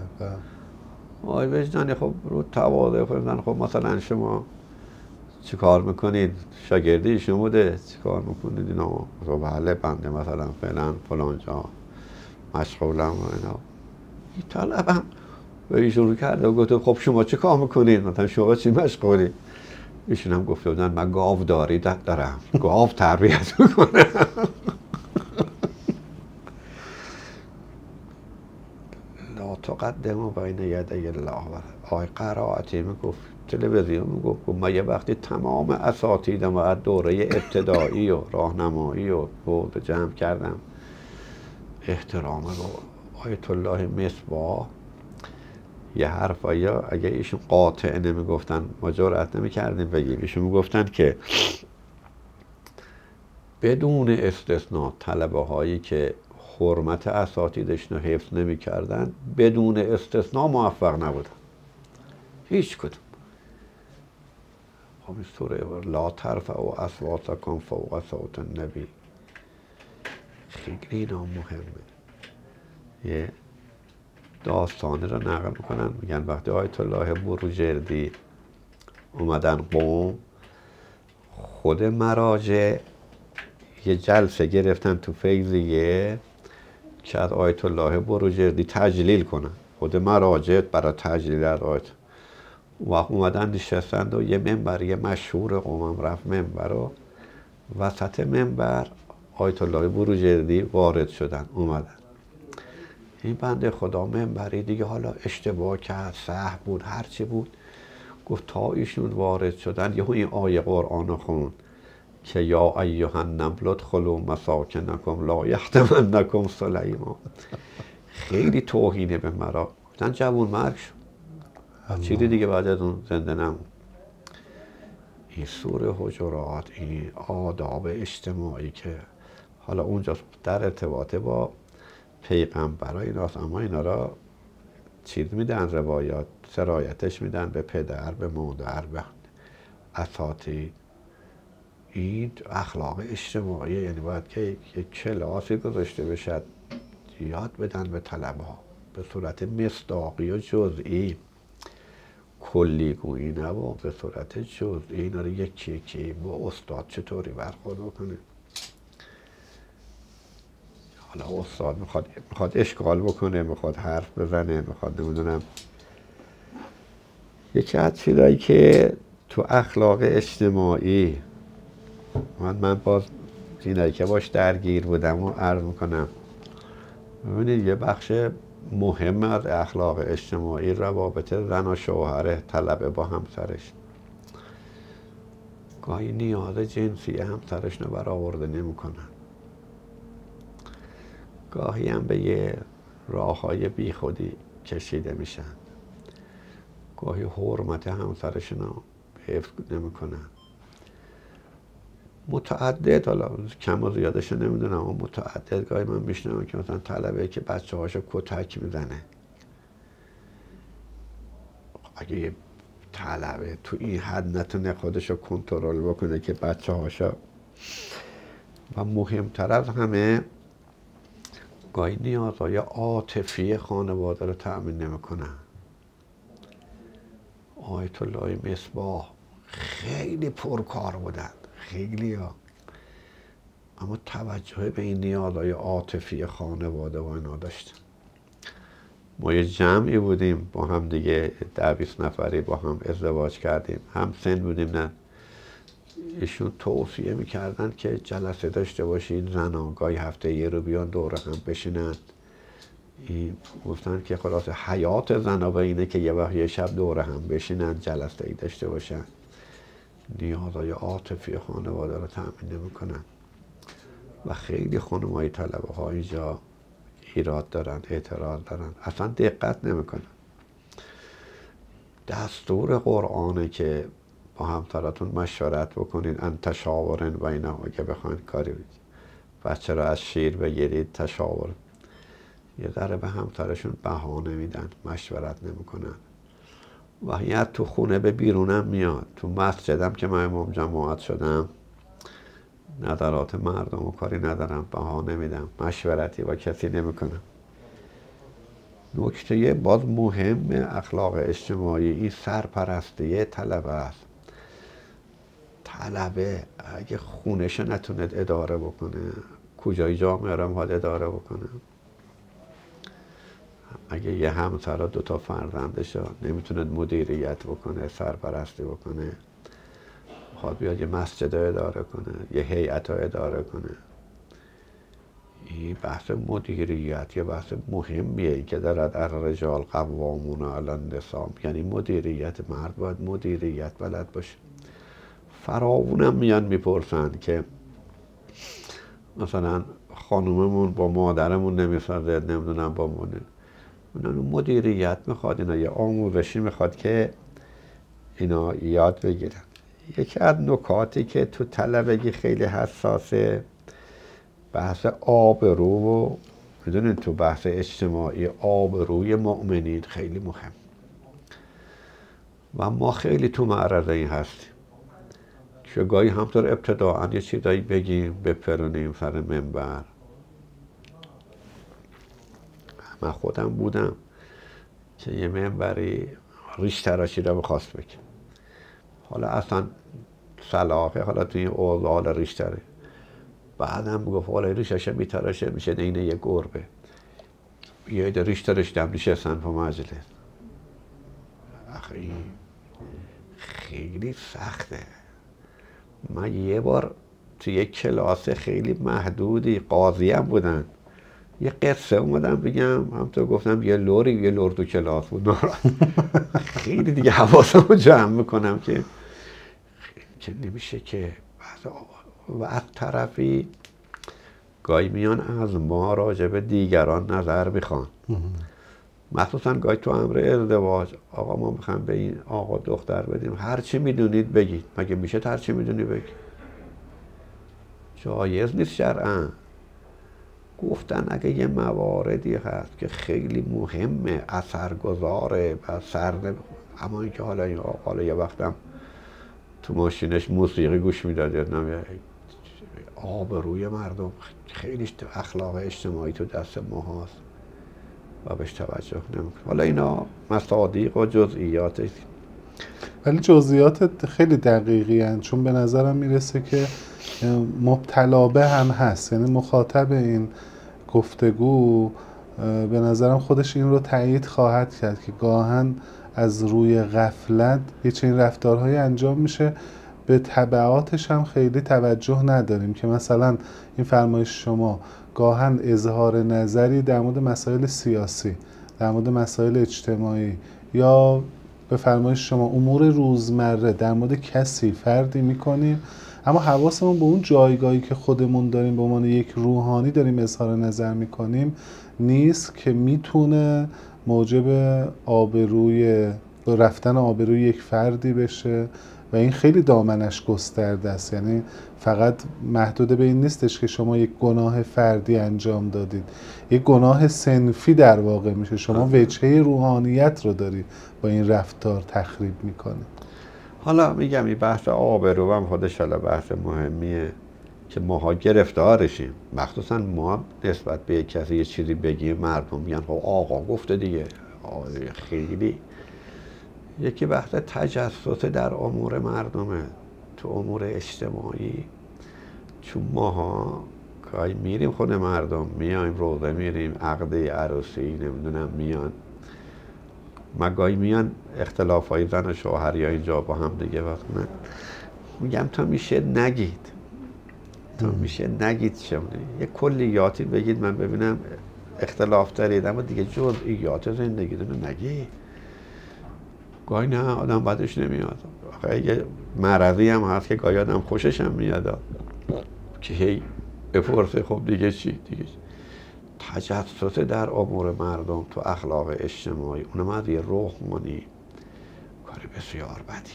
آقای وجدانی خب رو تواضع فرزن، خب مثلا شما چی کار میکنید؟ شاگردی ایشون بوده؟ چی کار میکنید اینا؟ بله بنده مثلا فعلا فلان جا مشغولم و اینا. این طلبم به ایشون رو کرده و گفته خب شما چی کار میکنید؟ مثلا شما چی مشغولید؟ ایشون هم گفته بودن من گاو داری دارم، گاو تربیت میکنم. لا تقدم بین یدی الله. آقای قرائتی میگفت تلویزیون میگفت من یه وقتی تمام اساتیدم و از دوره ابتدایی و راهنمایی و بود جمع کردم احترام رو آیت الله مصباح یه حرفایی اگه ایشون قاطع نمیگفتن ما جرأت نمیکردیم بگیم. ایشون میگفتن که بدون استثناء طلبه هایی که حرمت اساتیدشون رو حفظ نمیکردن بدون استثناء موفق نبودن، هیچ کدوم. همین سوره لا ترفعوا اصواتکم فوق صوت النبی خیلی اینا مهمه. یه داستانی رو نقل میکنن، میگن وقتی آیت الله بروجردی اومدن قم، خود مراجع یه جلسه گرفتن تو فیضیه که از آیت الله بروجردی تجلیل کنن. خود مراجع برای تجلیل از آیت و اومدن نشستند و یه منبر مشهور قم رفت منبر و وسط منبر آیت الله بروجردی وارد شدن اومدن. این بنده خدا منبری دیگه حالا اشتباه کرد، سهو بود، هرچی بود، گفت تا ایشون وارد شدن یهو این آیه قرآن خون که یا ایها النمل ادخلوا مساکنکم لا یحطمنکم سلیمان. خیلی توهینه به مرا. گفتن جوون مرگ شد، چیزی دیگه بعد از اون زنده نمون. این سوره حجرات، این آداب اجتماعی که حالا اونجا در ارتباط با پیغمبرای ایناست، اما اینا را چیز میدن، روایات سرایتش میدن به پدر، به مادر، به اساتید. این اخلاق اجتماعی، یعنی باید که یک کلاسی گذاشته بشد یاد بدن به طلبه ها به صورت مصداقی و جزئی، کلیگویی نه و به صورت جزئی اینا رو یکی یکی با استاد چطوری برخورد بکنه. حالا استاد میخواد اشکال بکنه، میخواد حرف بزنه، میخواد نمیدونم. یکی از چیزایی که تو اخلاق اجتماعی من باز اینایی که باش درگیر بودم و عرض میکنم. ببینید یه بخش مهم از اخلاق اجتماعی روابط زن و شوهر، طلبه با همسرش. گاهی نیاز جنسی همسرش رو برآورده نمیکنن، گاهی هم به یه راههای بی خودی کشیده میشن، گاهی حرمت همسرشون رو حفظ نمیکنن. متعدد، حالا کم و زیادش نمیدونم، اما متعدد گاهی من میشنم که مثلا طلبه که بچه هاشو کتک میزنه. اگه یه طلبه تو این حد نتونه خودشو کنترل بکنه که بچه هاشو، و مهمتر از همه گاهی نیازهای عاطفی خانواده رو تأمین نمیکنن. آیت الله مصباح خیلی پرکار بودن، خیلی ها، اما توجه به این نیازهای عاطفی خانواده و اینا داشتن. ما یه جمعی بودیم با هم دیگه 10-20 نفری با هم ازدواج کردیم، هم سن بودیم. نه ایشون توصیه میکردن که جلسه داشته باشین زنان، گاهی هفته یه رو بیان دور هم بشینن. گفتن که خلاص حیات زنا به اینه که یه وقت یه شب دور هم بشینن جلسه ای داشته باشن. نیازهای عاطفی خانواده رو تأمین نمیکنن و خیلی خانم‌های طلبه ها اینجا ایراد دارن، اعتراض دارن، اصلا دقت نمیکنن. دستور قرآنه که با همسراتون مشورت بکنید، ان تشاورن بینهما، که بخواید کاری بچه رو از شیر بگیرید، تشاور. یه ذره به همسرشون بهانه میدن، مشورت نمیکنن. وحیت تو خونه به بیرونم میاد. تو مسجدم که من امام جماعت شدم نظرات مردم و کاری ندارم، بهانه میدم، مشورتی با کسی نمیکنم. نکته باز مهم اخلاق اجتماعی این سرپرستی طلبه است. طلبه اگه خونش نتونه اداره بکنه، کجای جامعه رو میخواد اداره بکنه؟ اگه یه همسر و 2 فرزندش نمیتونه مدیریت بکنه، سرپرستی بکنه، میخواد بیاد یه مسجد رو اداره کنه، یه هیئت رو اداره کنه، این بحث مدیریت یه بحث مهمیه که دارد الرجال قوامون علی النساء، یعنی مدیریت، مرد باید مدیریت بلد باشه. فراوونم میان میپرسن که مثلا خانوممون با مادرمون نمیسازه، نمیدونم با مدیریت میخواد، اینا یه آموزشی میخواد که اینا یاد بگیرن. یکی از نکاتی که تو طلبگی خیلی حساسه بحث آبرو و میدونین تو بحث اجتماعی آبروی مؤمنین خیلی مهم و ما خیلی تو معرض این هستیم که گاهی همطور ابتداعا یه چیزایی بگیم بپرونیم سر منبر. من خودم بودم که یه منبری ریش تراشی رو بخواست بگم، حالا اصلا صلاحه، حالا توی این اوضاع حالا ریش تره، بعدم گفت حالا ریشش میتراشه میشه اینه یه گربه، یه عده ریش تراشیدم نشستن په مجلس. آخه این خیلی سخته. من یه بار توی یک کلاس خیلی محدودی قاضی هم بودن، یه قصه اومدم بگم، همطور گفتم یه لور تو کلاس بود، خیلی دیگه حواسمو جمع میکنم که نمیشه که و از طرفی گاهی میان از ما راجع به دیگران نظر میخوان، مخصوصا گاهی تو امر ازدواج، آقا ما میخوام به این آقا دختر بدیم، هر چی میدونید بگید. مگه میشه هر چی میدونی بگی؟ جایز نیست شرعاً. گفتن اگه یه مواردی هست که خیلی مهمه، اثرگذاره و اما اینکه حالا این آقا یه وقتم تو ماشینش موسیقی گوش میداده، آبروی مردم خیلی اخلاق اجتماعی تو دست ما هست و بهش توجه نمیکنه. حالا اینا مصادیق و جزئیات، ولی جزئیات خیلی دقیقی هستند، چون به نظرم میرسه که مبتلا به هم هست، یعنی مخاطب این گفتگو به نظرم خودش این رو تایید خواهد کرد که گاهن از روی غفلت یه چنین رفتارهایی انجام میشه، به تبعاتش هم خیلی توجه نداریم. که مثلا این فرمایش شما گاهن اظهار نظری در مورد مسائل سیاسی، در مورد مسائل اجتماعی، یا به فرمایش شما امور روزمره در مورد کسی فردی میکنیم، اما حواسمون به اون جایگاهی که خودمون داریم به عنوان یک روحانی داریم اظهار نظر میکنیم نیست که میتونه موجب رفتن آبروی یک فردی بشه و این خیلی دامنش گسترده است. یعنی فقط محدود به این نیستش که شما یک گناه فردی انجام دادید، یک گناه صنفی در واقع میشه، شما وجهه روحانیت رو داری با این رفتار تخریب میکنه. حالا میگم این بحث آبرو هم خودش حالا بحث مهمیه که ماها گرفتارشیم، مخصوصا ما نسبت به یک کسی یه چیزی بگیم مردم میگن خب آقا گفته دیگه. خیلی یکی بحث تجسس در امور مردمه، تو امور اجتماعی، چون ماها گاهی میریم خود مردم، میایم روزه میریم، عقد عروسی نمیدونم میان، گاهی میان اختلاف های زن و شوهر یا اینجا با هم دیگه وقت من میگم تا میشه نگید، شما یه کلیاتی بگید من ببینم اختلاف دارید، اما دیگه جزئیات زندگی رو نگید. گاهی نه آدم بعدش نمیاد، یه مرضی هم هست که گاهی آدم خوشش هم میاد که هی بپرسه خب دیگه چی؟ تجسس در امور مردم تو اخلاق اجتماعی، اونم از یه روحانی کار بسیار بدی،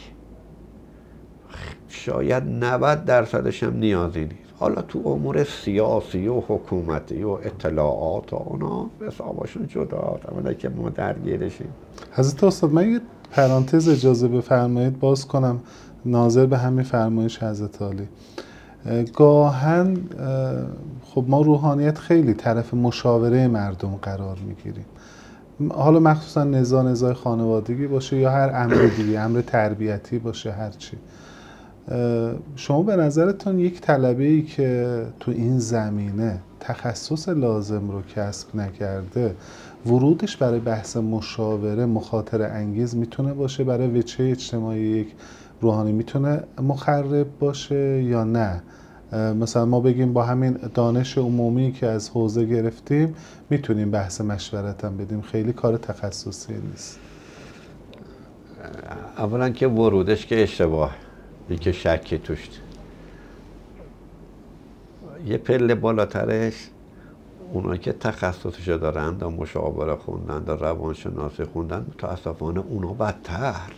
شاید 90% هم نیازی نیست. حالا تو امور سیاسی و حکومتی و اطلاعات و اونا حسابشون جداست، اما که ما درگیرشیم. حضرت استاد من یه پرانتز اجازه بفرمایید باز کنم ناظر به همین فرمایش حضرت عالی. گاهن خب ما روحانیت خیلی طرف مشاوره مردم قرار میگیریم، حالا مخصوصا نزاع خانوادگی باشه یا هر امر دیگه، امر تربیتی باشه، هر چی. شما به نظرتون یک طلبه‌ای که تو این زمینه تخصص لازم رو کسب نکرده، ورودش برای بحث مشاوره مخاطره انگیز میتونه باشه؟ برای وجهه اجتماعی یک روحانی میتونه مخرب باشه یا نه؟ مثلا ما بگیم با همین دانش عمومی که از حوزه گرفتیم میتونیم بحث مشورت هم بدیم، خیلی کار تخصصی نیست. اولا که ورودش که اشتباه، این که شکی توش. یه پله بالاترش اونایی که تخصصشو دارن، دا مشاوره خوندن، دا روانشناسی خوندن، متاسفانه اونا بدتر.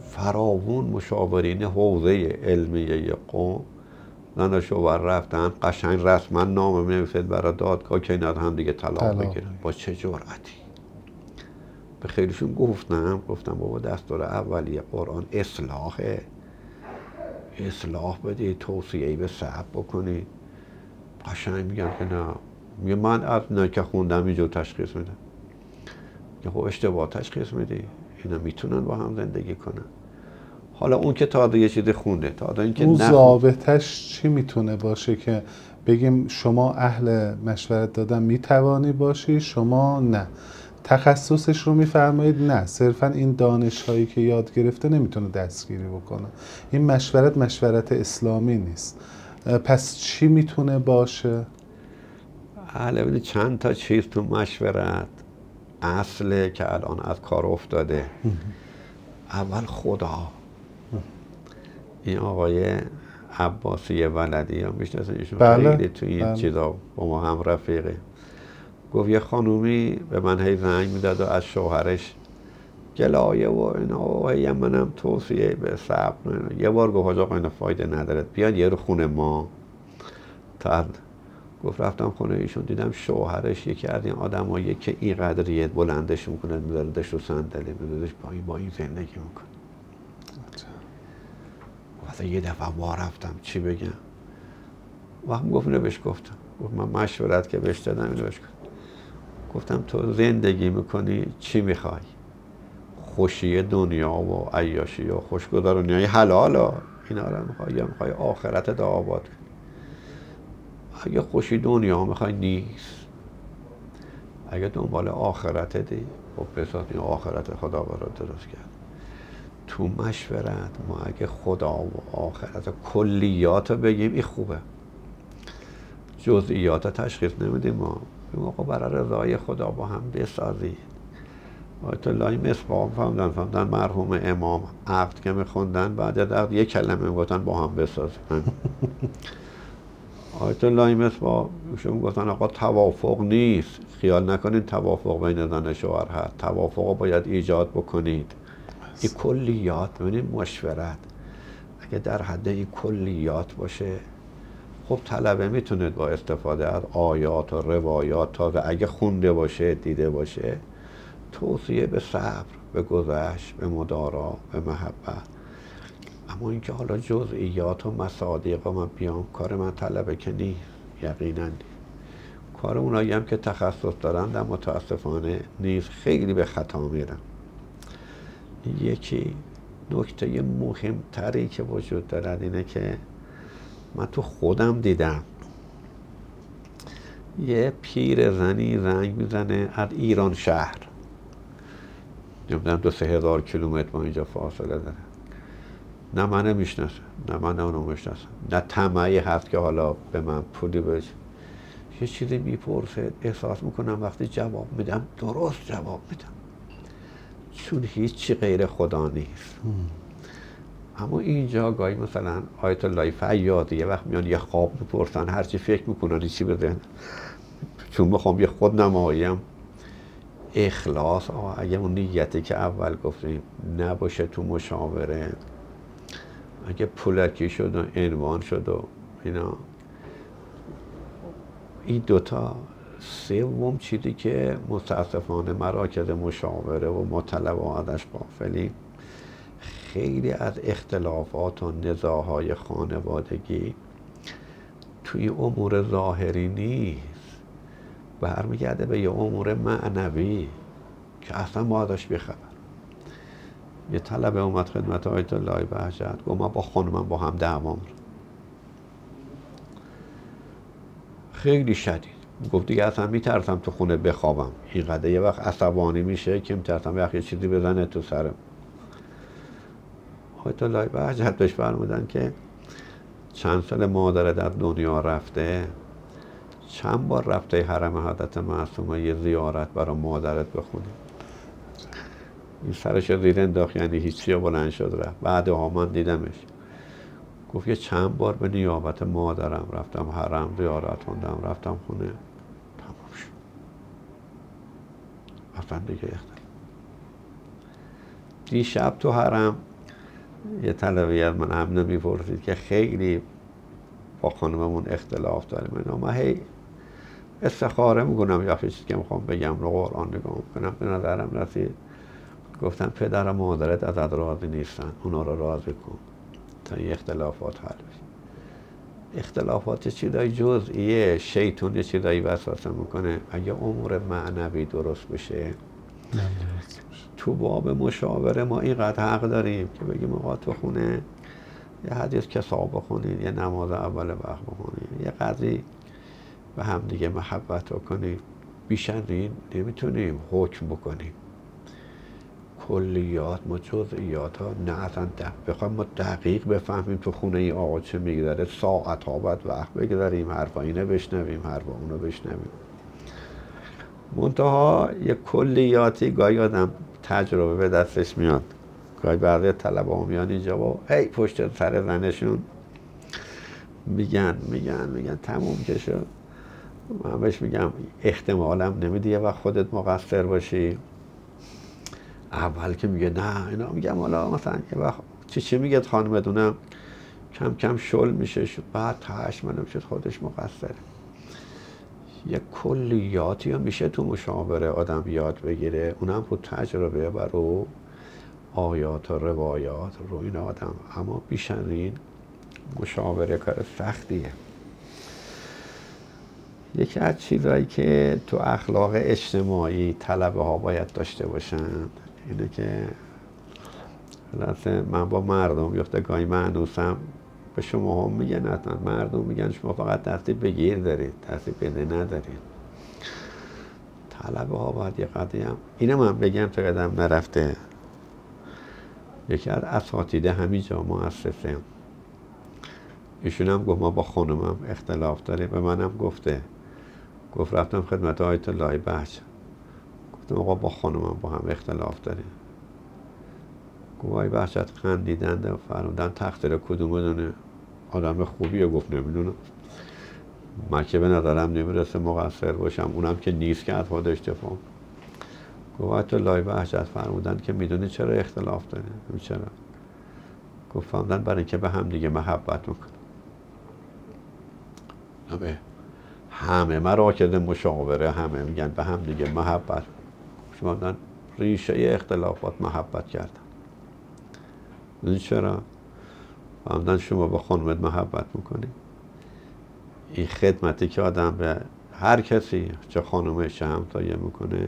فراوون مشاورین حوزه علمیه قوم زناشوهر رفتن قشنگ رسما نامه می‌نویسید برای دادگاه که اینا هم دیگه طلاق بگیرن. با چه جرأتی؟ به خیلیشون گفتم بابا دستور اولیه قرآن اصلاح بدید، توصیه‌ای به صبر بکنید. قشنگ میگن که نه، من از نه که خوندم اینجور تشخیص میدم. خب اشتباه تشخیص میدی، اینا میتونن با هم زندگی کنن. حالا اون که تا یه چیزی خونده، تا این که اون ضابطش چی میتونه باشه که بگیم شما اهل مشورت دادن میتوانی باشی، شما نه؟ تخصصش رو میفرمایید نه، صرفا این دانش هایی که یاد گرفته نمیتونه دستگیری بکنه. این مشورت اسلامی نیست. پس چی میتونه باشه؟ ببینید چند تا چیز تو مشورت اصله که الان از کار افتاده. اول خدا. این آقای عباسی ولدی هم میشناسن ایشون؟ بله. خیلی تو این چیزا با ما هم رفیقه. گفت یه خانومی به من هی زنگ میداد و از شوهرش گلایه و اینا و هی منم توصیه به صبر. یه بار گفت آقا اینا فایده نداره، بیاد یه رو خونه ما. گفت رفتم خونه ایشون دیدم شوهرش یکی از این آدمایی که این قدریه بلندش میکنه میذاردش رو صندلی میذاردش با این زندگی میکنه. واسه یه دفعه با رفتم چی بگم؟ وقت گفت اینو بهش گفتم، گفت من مشورت که بهش دادم اینو بهش گفتم تو زندگی میکنی چی میخوای؟ خوشی دنیا و عیاشی و خوشگذرونی حلالا اینا رو میخوای یا میخوای آخرت دا آباد کنی؟ اگه خوشی دنیا میخوای نیست، اگه دنبال آخرت دی خب بساط این آخرت خدا برات درست کرد. تو مشورت ما اگه خدا و آخرت کلیات رو بگیم این خوبه، جزئیات تشخیص نمیدیم. ما آقا برای رضای خدا با هم بسازید. آیت الله مصباح فهمدن مرحوم امام عقد که میخوندن بعد از عقد یک کلمه گفتن با هم بسازید. آیت الله مصباح شما گفتن آقا توافق نیست، خیال نکنید توافق بین زن شوهر هست، توافق باید ایجاد بکنید. این کلیات، ببینید مشورت اگه در حد این کلیات باشه خب طلبه میتونه با استفاده از آیات و روایات تا اگه خونده باشه دیده باشه توصیه به صبر، به گذشت، به مدارا، به محبت. اما اینکه حالا جزئیات و مصادیق من بیام کار من طلبه که نیست، یقینا نیست. کار اونایی هم که تخصص دارن در متاسفانه نیست، خیلی به خطا میرن. یکی نکته مهمتری که وجود دارد اینه که من تو خودم دیدم یه پیر زنی زنگ میزنه از ایران شهر، نمیدونم 2-3 هزار کیلومتر با اینجا فاصله داره، نه منو میشناسه نه من اونو میشناسم، نه طمعی هست که حالا به من پولی بده. یه چیزی میپرسه احساس میکنم وقتی جواب میدم درست جواب میدم، چون هیچی غیر خدا نیست. اما اینجا گاهی مثلا آیت الله فیاضی یه وقت میان یه خواب میپرسن، هرچی فکر میکنن چی بده، چون بخوام یه خود نماییم اخلاص اگه اون نیتی که اول گفتیم نباشه تو مشاوره، اگه پولکی شد و عنوان شد و اینا، این دوتا. سوم چیزی که متاسفانه مراکز مشاوره و مطلبه ازش غافلیم، خیلی از اختلافات و نزاعهای خانوادگی توی امور ظاهری نیست، برمیگرده به یه امور معنوی که اصلا ما ازش بیخبر. یه طلبه اومد خدمت آیت الله بهجت، گفت من با خانومم با هم دعوام خیلی شدید. گفت دیگه اصلا میترسم تو خونه بخوابم، اینقدر یه وقت عصبانی میشه که میترسم وقت یه چیزی بزنه تو سرم. آیت الله بهجت بهش فرمودن که چند سال مادرت از دنیا رفته، چند بار رفته حرم حضرت معصومه یه زیارت برای مادرت بخونی؟ این سرش زیر انداخت، یعنی هیچی بلند شد رفت. بعدها من دیدمش، گفت یه چند بار به نیابت مادرم رفتم حرم زیارت خوندم، رفتم خونه، تمام شد. اصلا دیگه دیشب تو حرم یه طلبی از من هم نمیپرسید که خیلی با خانممون اختلاف داریم. من هی استخاره میکنم یا چیزی که میخوام بگم رو قرآن نگاه میکنم، به نظرم رسید گفتم پدر و مادرت ازت راضی نیستن، اونا رو راضی کن تا این اختلافات حل بشه. اختلافات چیزای جزئیه، شیطان یه چیزایی وسوسه میکنه. اگه امور معنوی درست بشه تو باب مشاوره ما اینقدر حق داریم که بگیم آقا تو خونه یه حدیث کساب بخونید، یه نماز اول وقت بخونید، یه قضیه به هم دیگه محبت بکنیم. بیش از این نمیتونیم حکم بکنیم. کلیات ما جزئیات ها نه اصلا بخوایم ما دقیق بفهمیم تو خونه ای آقا چه میگذره، ساعت ها باید وقت بگذاریم، حرفا اینه بشنویم، حرفا اونو بشنویم. منتها یه کلیاتی گاهی آدم تجربه به دستش میاد. گاهی بعضی طلبه ها میان اینجا با هی پشت سر زنشون میگن تموم که شد. من بهش میگم احتمالم نمیدی یه وقت خودت مقصر باشی. اول که میگه نه اینا، میگم حالا مثلا یه وقت چی میگه خانمتونم کم کم شل میشه، شد بعد تهش منم شد خودش مقصره. یه کلیاتی هم میشه تو مشاوره آدم یاد بگیره، اونم رو تجربه و رو آیات و روایات رو این آدم. اما بیش از این مشاوره کار سختیه. یکی از چیزایی که تو اخلاق اجتماعی طلبه ها باید داشته باشن اینه که من با مردم یفته گاهی معنوسم به شما هم میگن، حتما مردم میگن شما فقط دستی بگیر دارید، دستی بده ندارید. طلبه ها باید یه قضیه هم اینه من بگم تا قدم نرفته. یکی از اساتید همینجا مؤسسه ایشون هم گفت ما با خانمم اختلاف داریم، به منم گفت رفتم خدمت آیت الله بهجت، گفتم آقا با خانمم با هم اختلاف داریم. گفت آقای بهجت خندیدند و فرمودن تقصیر کدومتونه؟ آدم خوبیه. گفت نمیدونم، من که به نظرم نمیرسه مقصر باشم، اونم که نیست که از خودش دفاع. گفت آیت الله بهجت فرمودن که میدونی چرا اختلاف داریم؟ چرا؟ گفت فرمودن برای اینکه به هم دیگه محبت میکنن. همه مراکز مشاوره همه میگن به هم دیگه محبت. شما ریشه اختلافات محبت کردن. میدونی چرا؟ فرمودن شما با خانمت محبت میکنی. این خدمتی که آدم به هر کسی چه خانمش چه همسایه میکنه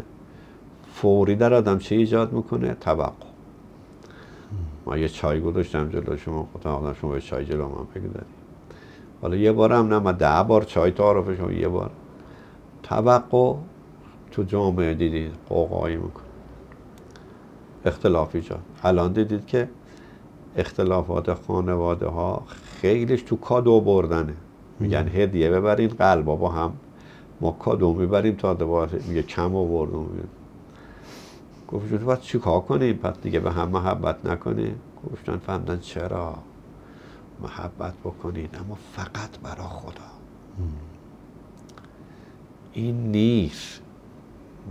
فوری در آدم چه ایجاد میکنه؟ توقع. ما یه چای گذاشتم جلو شما، خودم شما به چای جلو من بگذارید. حالا یه بار هم نه، من 10 بار چای تعارف شما، یه بار. توقع تو جامعه دیدید قوقایی میکنه، اختلاف ایجاد. الان دیدید که اختلافات خانواده ها خیلیش تو کادو بردنه. میگن هدیه ببرین قلبا با هم، ما کادو میبریم تا دوباره میگه کم آوردم. گفتن باید چی کار کنیم پس دیگه به هم محبت نکنیم؟ گفتن فهمدن چرا محبت بکنید اما فقط برای خدا. این نیست.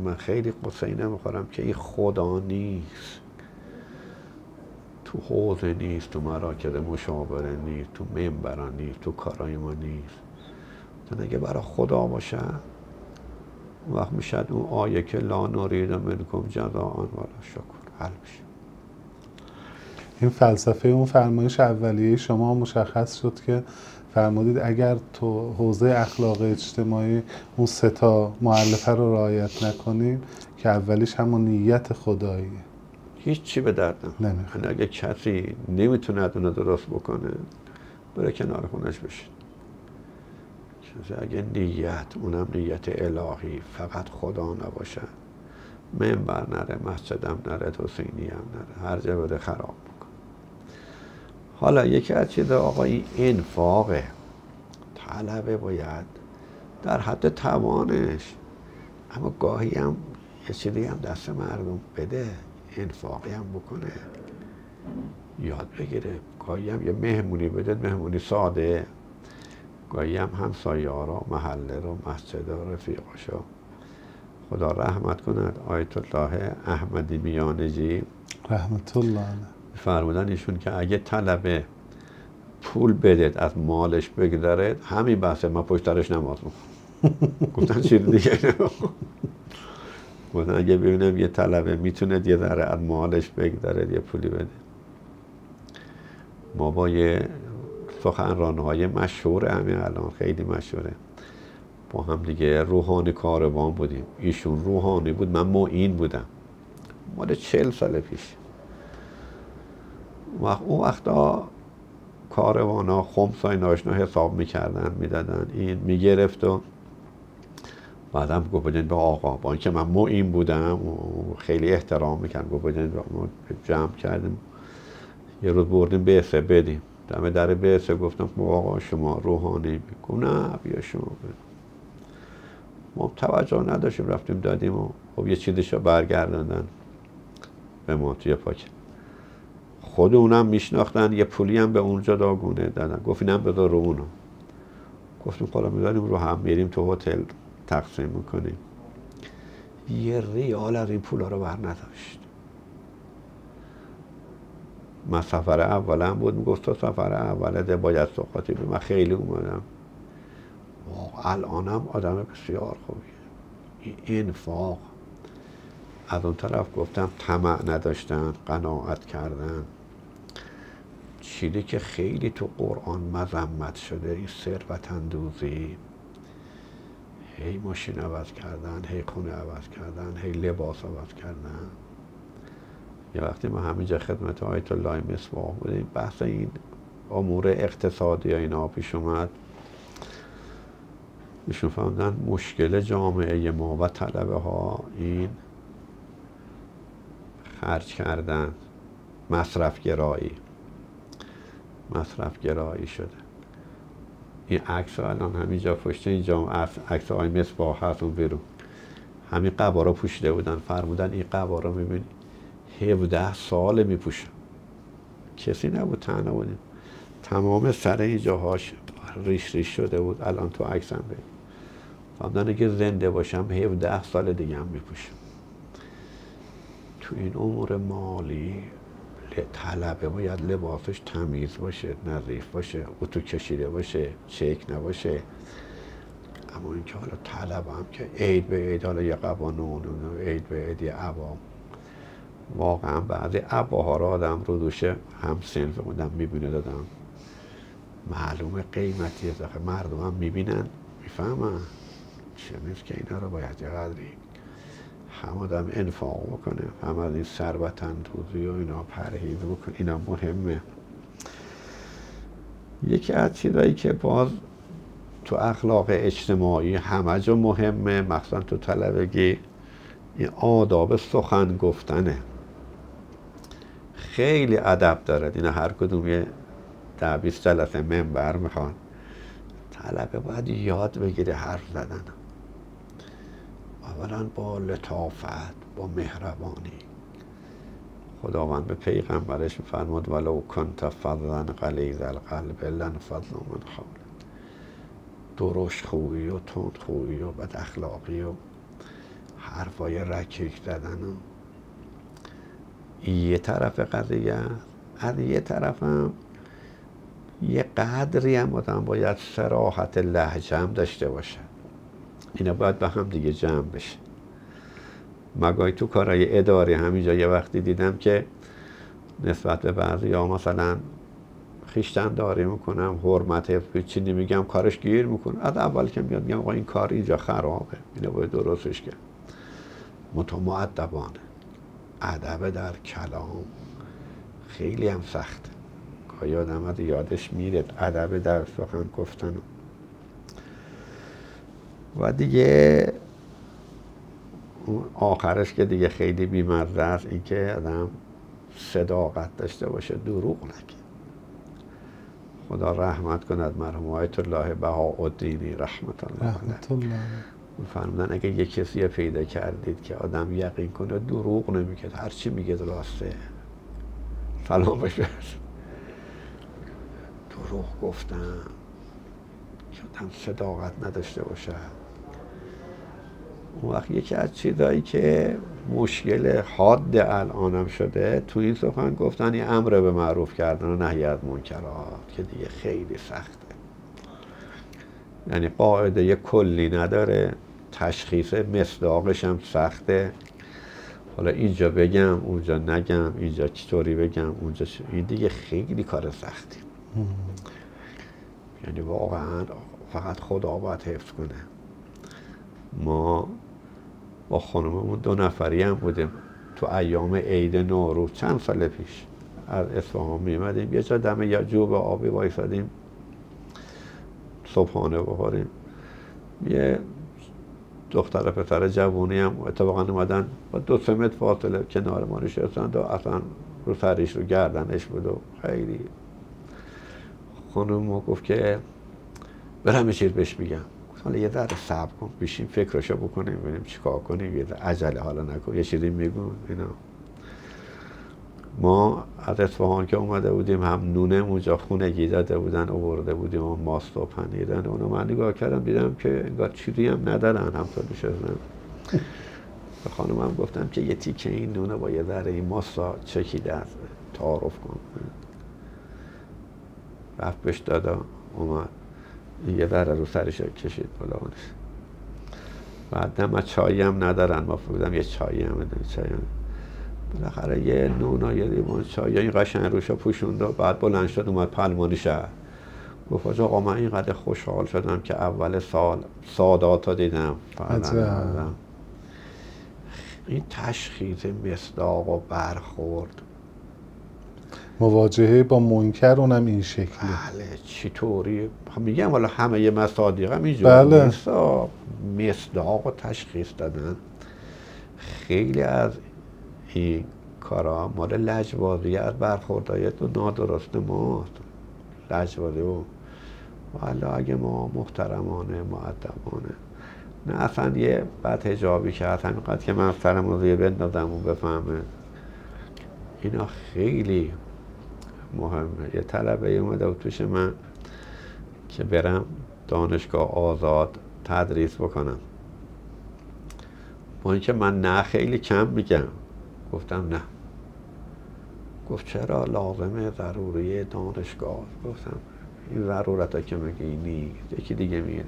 من خیلی قصه نمیخورم که این خدا نیست، تو حوزه نیست، تو مراکز مشاوره نیست، تو منبران نیست، تو کارای ما نیست. تا اگه برای خدا باشه اون وقت میشد اون آیه که لا نرید منکم جزاء ولا شکر حل بشه. این فلسفه اون فرمایش اولیه شما مشخص شد که فرمودید اگر تو حوزه اخلاق اجتماعی اون 3 مؤلفه رو رعایت نکنید که اولیش همون نیت خداییه. هیچ چی به درد نمیخوره. اگه کسی نمیتونه اونو درست بکنه بره کنار خونش بشین. اگه نیت، اونم نیت الهی، فقط خدا نباشه، منبر نره، مسجدم نره، حسینی هم نره، هر جا بده خراب بکن. حالا یکی از چیزا آقا این انفاقه. طلبه باید در حد توانش، اما گاهی هم یه چیزی هم دست مردم بده، انفاقی هم بکنه، یاد بگیره. گاهی هم یه مهمونی بده، مهمونی ساده، گاهی هم همسایه ها رو، محله رو، مسجد رو، رفیقاشو. خدا رحمت کند آیت الله احمدی میانجی رحمت الله علیه فرمودن ایشون که اگه طلبه پول بدید از مالش بگذارید، همین بحثه، ما پشترش نماز میکنم. گفتن چیز دیگه نمیخوام. گفتن اگه ببینم یه طلبه میتونه یه ذره از مالش بگذارید، یه پولی بده. ما با یه سخنران‌های مشهور همین الان خیلی مشهوره، با هم دیگه روحانی کاروان بودیم. ایشون روحانی بود، من معین بودم، مال 40 سال پیش. اون وقتا کاروانا خمسای ناشنا حساب میکردن، میدادن، این میگرفت و بعدم گفت بجنید به آقا. با اینکه من معین بودم و خیلی احترام میکرد، گفت بجنید ما جمع کردیم، یه روز بردیم بعثه بدیم. دم در بعثه گفتم آقا شما روحانی؟ گفت نه بیا شما بده. ما توجه نداشتیم، رفتیم دادیم و خب یه چیزشو برگرداندن به ما توی پاکت. خود اونم میشناختن، یه پولی هم به اونجا داگونه دادن. گفت اینم بذار رو اونو. گفتیم خدا میذاریم رو هم، میریم تو هتل تقسیم میکنیم. یه ریال از این پولا رو بر نداشت. من سفر اولم بود، میگفت تو سفر اولته باید سخاطی به من خیلی اومدم. الانم آدم بسیار خوبیه. این انفاق. از اون طرف گفتم طمع نداشتن، قناعت کردن. چیزی که خیلی تو قرآن مذمت شده، این ثروت اندوزی. هی ماشین عوض کردن، هی خونه عوض کردن، هی لباس عوض کردن. یه وقتی ما همینجا خدمت آیت الله مصباح بودیم، بحث این امور اقتصادی اینا پیش اومد. ایشون فهمیدن مشکل جامعه ما و طلبه ها این خرج کردن، مصرف گرایی شده. این عکس الان همینجا پشت اینجا عکس آقای مصباح هست اون بیرون، همین قبا رو پوشیده بودن. فرمودن این قبا رو میبینی 17 سال میپوشن، کسی نبود، تنها بودیم. تمام سر اینجاهاش ریش شده بود. الان تو عکس هم ببین. فرمودن اگه زنده باشم 17 سال دیگه هم میپوشم. تو این امور مالی طلبه باید لباسش تمیز باشه، نظیف باشه، اتو کشیده باشه، چک نباشه. اما اینکه حالا طلبه هم که عید به عید حالا یه قبا نون، عید به عید یه عبا. واقعا بعضی عباها را آدم رو دوشه هم سنف بودم میبینه دادم معلومه قیمتیه. داخل مردم هم میبینن میفهمن چه نیست که اینا رو باید یه قدری هم آدم انفاق بکنه، هم از این ثروت اندوزی و اینا پرهیز بکنه. اینا مهمه. یکی از چیزایی که باز تو اخلاق اجتماعی همه جا مهمه، مخصوصا تو طلبگی، این آداب سخن گفتنه. خیلی ادب داره. اینا هر کدوم یه 10-20 جلسه منبر میخوان. طلبه باید یاد بگیره حرف زدن. اولا با لطافت، با مهربانی. خداوند به پیغمبرش میفرماد ولو کنت فظا غلیظ القلب لانفضوا من حولک. درشت خویی و تند خویی و بد اخلاقی و حرفای رکیک زدن و یه طرف قضیه. از یه طرف هم یه قدری هم آدم باید صراحت لهجه هم داشته باشه. اینا باید به هم دیگه جمع بشه. مگاهی تو کارهای اداری همینجا یه وقتی دیدم که نسبت به بعضی ها مثلا خیشتن داری میکنم، حرمت حفظ چی نمیگم، کارش گیر میکنه. از اول که میاد میگم آقا این کار اینجا خرابه، اینو باید درستش کرد. مؤدبانه. ادب در کلام خیلی هم سخته. گاهی آدم یادش میره ادب در سخن گفتن. و دیگه اون آخرش که دیگه خیلی بی‌مزه است، این که آدم صداقت داشته باشه، دروغ نگه. خدا رحمت کند مرحوم آیت الله بهاءالدینی رحمت الله علیه، فرمودن اگه یه کسی پیدا کردید که آدم یقین کنه دروغ نمیگه، هر چی میگه راسته، سلامش برسه. دروغ گفتن که آدم صداقت نداشته باشه. اون وقت یکی از چیزایی که مشکل حاد الانم شده تو این سخن گفتن، این امر به معروف کردن و نهی از منکرات که دیگه خیلی سخته. یعنی قاعده کلی نداره، تشخیص مصداقش هم سخته. حالا اینجا بگم اونجا نگم، اینجا چطوری بگم اونجا این دیگه خیلی کار سختی. یعنی واقعا فقط خدا باید حفظ کنه. ما با خانممون 2 نفری هم بودیم تو ایام عید نوروز چند سال پیش، از اصفهان میمدیم یه جا دم یا جوب آبی وایسادیم صبحانه بخوریم. یه دختر پسر جوونی هم اتفاقا اومدن با 2-3 متر فاصله کنار ما نشستند و اصلا رو سرش رو گردنش بود و خیلی. خانم ما گفت که برم یه چیز بهش بگم. حالا یه ذره صبر کن، بشین فکرشو بکنیم ببینیم چیکار کنیم، یه عجله حالا نکن، یه چیزی میگم اینا. ما از اصفهان که اومده بودیم هم نونه اونجا خونگی داده بودن، آورده بودیم و ماست و پنیرن. اونو من نگاه کردم دیدم که انگار چیزی هم ندارن، همطور میشدن. به خانمم گفتم که یه تیکه این نونه با یه ذره این ماستا چکیده است، تعارف کن. رفت بهش دادا، اومد یه ذره رو سرش کشید بلانش. بعد ما چایی هم ندارن، ما بودم یه چایی هم بدن، چایی هم بالاخره یه نون و یه لیمون چای این قشنگ روشا پوشوند و بعد بلند شد اومد پلمانی شهر. گفت آقا من اینقدر خوشحال شدم که اول سال سادات دیدم. این تشخیص مصداق و برخورد، مواجهه با منکر اونم این شکلی. بله چطوری میگم حالا همه یه مصادیق هم اینجوری نیست. مصداق و تشخیص دادن خیلی از این کارا مال لجبازی از برخوردهای نادرست ماست. لجبازی و والا اگه ما محترمانه مؤدبانه نه اصلا یه بد حجابی که اصلا اینقدر که من سرم رو زیر بندازم و بفهمه، اینا خیلی مهمه. یه طلبه اومده و توش من که برم دانشگاه آزاد تدریس بکنم، با اینکه من نه خیلی کم میگم. گفتم نه. گفت چرا لازمه ضروری دانشگاه؟ گفتم این ضرورت ها که میگی نیست، یکی دیگه میره.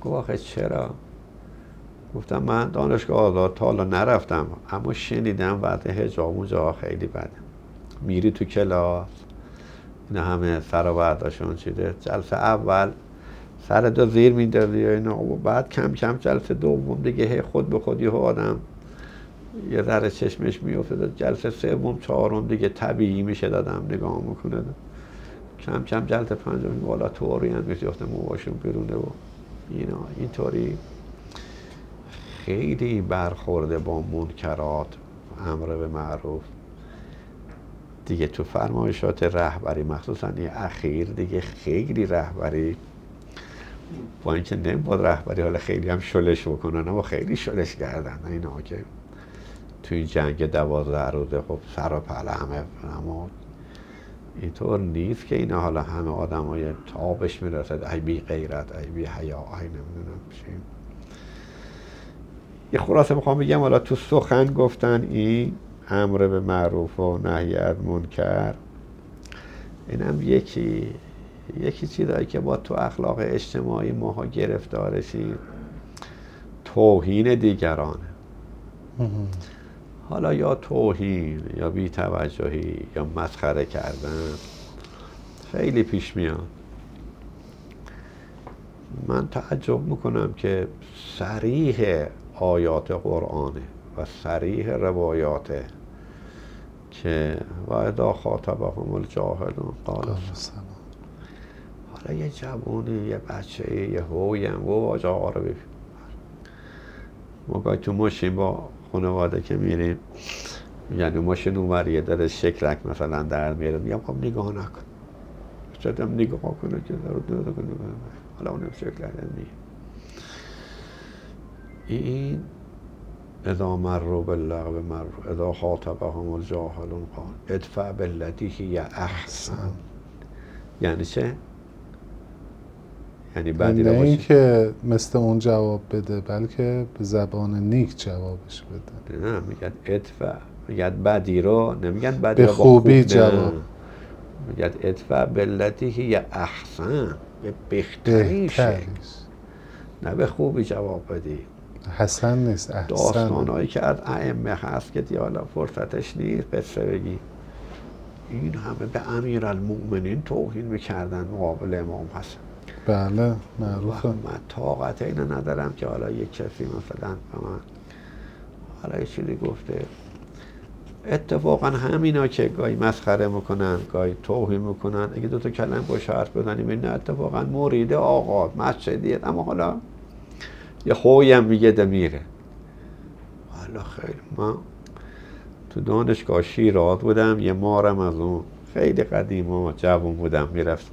گفت آخه چرا؟ گفتم من دانشگاه آزاد تا حالا نرفتم اما شنیدم وضع حجاب اونجا خیلی بده. میری تو کلاس اینا همه سر و برداشون چیده، جلسه اول سرتو زیر میندازی و اینا و بعد کم کم جلسه دوم دیگه خود به خودی آدم یه ذره چشمش میفته، جلسه سوم چهارم دیگه طبیعی میشه دادم نگاه میکنه، کم کم جلسه پنجم بالا طوری هم میفته موهاشون بیرونه و اینا. اینطوری خیلی برخورده با منکرات، امر به معروف دیگه تو فرمایشات رهبری مخصوصا این اخیر دیگه خیلی رهبری، با اینکه نمی‌باید رهبری حالا خیلی هم شلش بکنن اما خیلی شلش کردن اینا که تو این جنگ 12 روزه خب سر و پله همه. اما اینطور نیست که اینا حالا همه آدمای تابش میرسد ای بی غیرت ای بی حیا ای نمیدونم چی. یه خلاصه میخوام بگم حالا تو سخن گفتن این امر به معروف و نهی از منکر، اینم یکی چیزایی که با تو اخلاق اجتماعی ماها گرفتارشیم، توهین دیگرانه. حالا یا توهین یا بی‌توجهی یا مسخره کردن خیلی پیش میاد. من تعجب میکنم که صریح آیات قرآنه و صریح روایاته که و اذا خاطبهم الجاهلون قالوا سلام. حالا یه جوونی، یه بچه، یه هویم و واجه آقا رو ببین. ما گاهی تو ماشین با خانواده که میریم یعنی ماشین اومریه داره شکلک مثلا در میاره، میگم خب نگاه نکن، شدم نگاه کنه که داره حالا اونم شکلک میگه این اذا مروا باللغو مروا اذا خاطبهم الجاهلون قال ادفع بالتي هي احسن. یعنی چه؟ یعنی بعدی رو نه باشه این که مثل اون جواب بده، بلکه به زبان نیک جوابش بده. نه میگن ادفع، میگن بدی رو نمیگن بدی به رو خوبی جواب، میگن ادفع بالتي هي احسن، به بهترین شکل، نه به خوبی جواب بدی. حسن نیست، احسن. داستانهایی که از ائمه هست که دیگه حالا فرصتش نیست قصه بگی، این همه به امیرالمؤمنین توهین میکردن مقابل امام حسن. بله معروفه. من طاقت اینو ندارم که حالا یک کسی مثلا به من حالا یه چیزی گفته. اتفاقا همینا که گاهی مسخره میکنن گاهی توهین میکنن، اگه دوتا کلمه باشه حرف بزنیم این اتفاقا مرید آقا مسجدیه، اما حالا یه خویم میگه ده میره. حالا خیلی من تو دانشگاه شیراز بودم، یه مارم از اون خیلی قدیم و جوون بودم میرفتم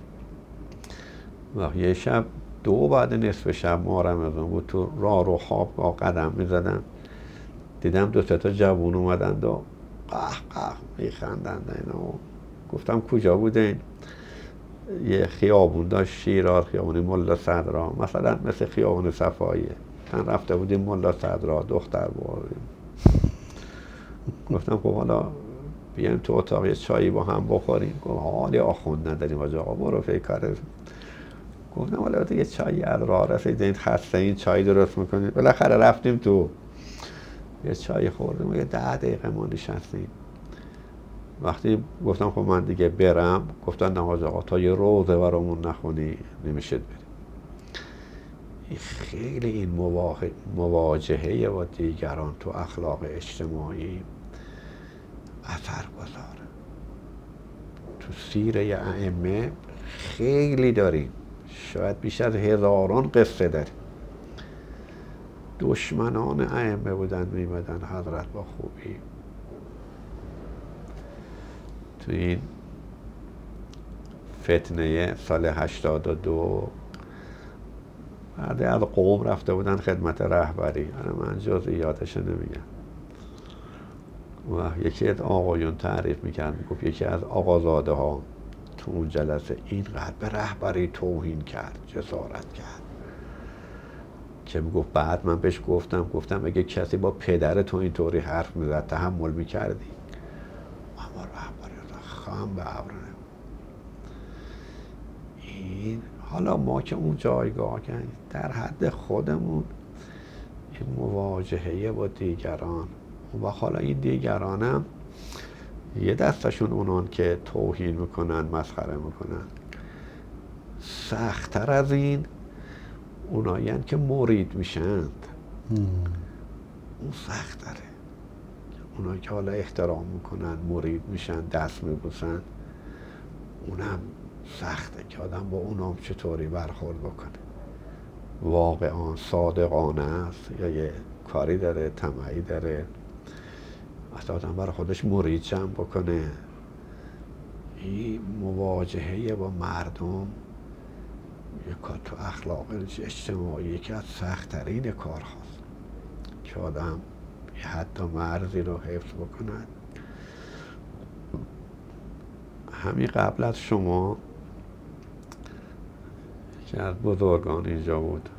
و یه شب 2 بعد نصف شب مارم از اون بود، تو راه رو خوابگاه قدم میزدم دیدم 2 تا جوون اومدند و قه میخندند اینا. گفتم کجا بودین؟ یه خیابون داشت شیراز، خیابونی ملا صدرا، مثلا مثل خیابون صفاییه، من رفته بودیم ملا صدرا دختر باریم. گفتم خب حالا بیایم تو اتاق یه چایی با هم بخوریم. گفت حالی آخوند نداریم آجا، آقا برو فکر. گفتم حالا یه چایی از راه رسیدین خسته این چای درست میکنیم. بالاخره رفتیم تو یه چای خوردیم، یه 10 دقیقه ما نشستیم. وقتی گفتم خب من دیگه برم، گفتن نه آقا تا یه روزه برامون نخونی نمیشه بریم. خیلی این مواجهه با دیگران تو اخلاق اجتماعی اثر گذاره. تو سیره ائمه خیلی داریم، شاید بیش از 1000 قصه داریم. دشمنان ائمه بودن میمدن حضرت با خوبی. تو این فتنه سال 82 بعد از قوم رفته بودن خدمت رهبری، من جزئیاتش نمیگم، و یکی از آقایون تعریف میکرد، گفت یکی از آقازاده ها تو اون جلسه اینقدر به رهبری توهین کرد، جسارت کرد که میگفت بعد من بهش گفتم اگه کسی با پدر تو اینطوری حرف میزد تحمل میکردی؟ اما رهبری خم به ابر. این حالا ما که اون جایگاه کنیم در حد خودمون این مواجهه با دیگران، و حالا این دیگرانم یه دستشون اونان که توهین میکنن مسخره میکنن، سخت‌تر از این اونایین که مرید میشند. اون سخت‌تره. اونایی که حالا احترام میکنن مرید میشن دست میبوسن، اونم سخته که آدم با اونام چطوری برخورد بکنه. واقعا صادقانه است یا یه کاری داره طمعی داره، اصلا آدم برای خودش مرید جمع بکنه. این مواجهه با مردم یک کار تو اخلاق اجتماعی یکی از سخت‌ترین کار هاست که آدم یه حتی مرزی رو حفظ بکنن. همین قبل از شما که از بزرگان اینجا بود،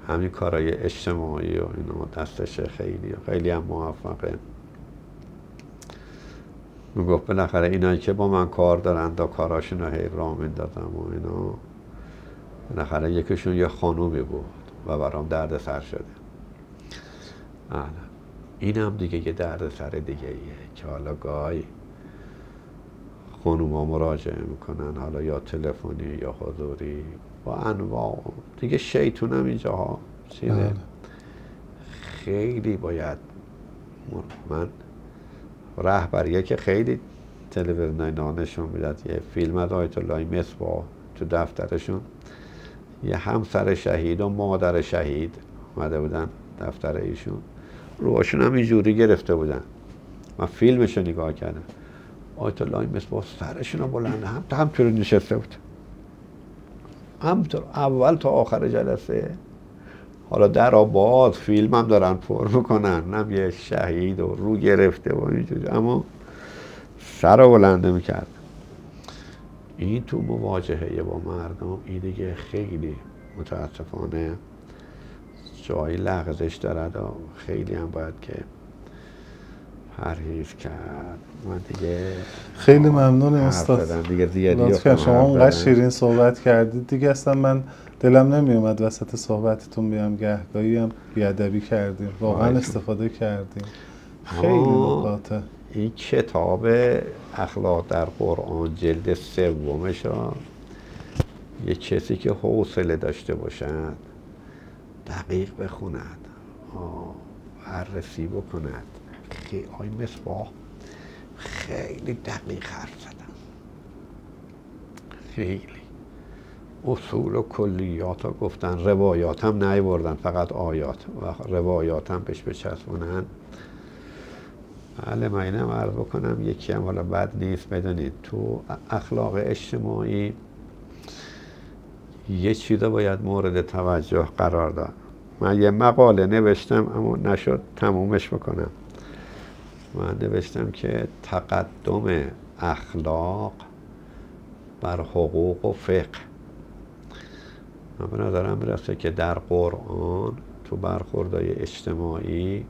همین کارهای اجتماعی و اینو دستش خیلی هم موفقه. میگفت بالاخره اینایی که با من کار دارن دا کاراشون رو هی راه میندازم و اینو، بالاخره یکیشون یه خانومی بود و برام درد سر شده. این هم دیگه یه درد سر دیگه ایه که حالا گاهی خانوما مراجعه میکنن، حالا یا تلفنی یا حضوری با انواع دیگه. شیطون هم اینجاها چیزه. خیلی باید من رهبریه که خیلی تلویزیون اینا نشون میداد، یه فیلم از آیت الله مصباح تو دفترشون یه همسر شهید و مادر شهید اومده بودن دفتر ایشون، روشون هم اینجوری گرفته بودن. من فیلمشو نگاه کردم، آیت الله مصباح سرشون رو بلند همطور نشسته بود، همطور اول تا آخر جلسه. حالا در باز فیلم هم دارن پر میکنن، هم یه شهید و رو گرفته و اینجوری، اما سر رو بلنده میکرد. این تو مواجهه با مردم این دیگه خیلی متاسفانه جایی لغزش دارد و خیلی هم باید که پرهیز کرد. من دیگه خیلی ممنونم استاد، دیگه زیادی لطفاً شما اونقدر شیرین صحبت کردید دیگه اصلا من دلم نمی اومد وسط صحبتتون بیام، گهگاهی هم بیادبی کردیم، واقعا استفاده کردیم، خیلی نکاته. این کتاب اخلاق در قرآن جلد 3 یه کسی که حوصله داشته باشد دقیق بخوند، بررسی بکند. آی مصباح خیلی دقیق حرف زدن، خیلی اصول و کلیات ها گفتن، روایات هم نیاوردن، فقط آیات و روایات هم بهش بچسبونن. بله من اینم عرض بکنم، یکی هم حالا بد نیست بدونید تو اخلاق اجتماعی یه چیزا باید مورد توجه قرار داد. من یه مقاله نوشتم اما نشد تمومش بکنم. من نوشتم که تقدم اخلاق بر حقوق و فقه. من به نظرم میرسه که در قرآن تو برخوردهای اجتماعی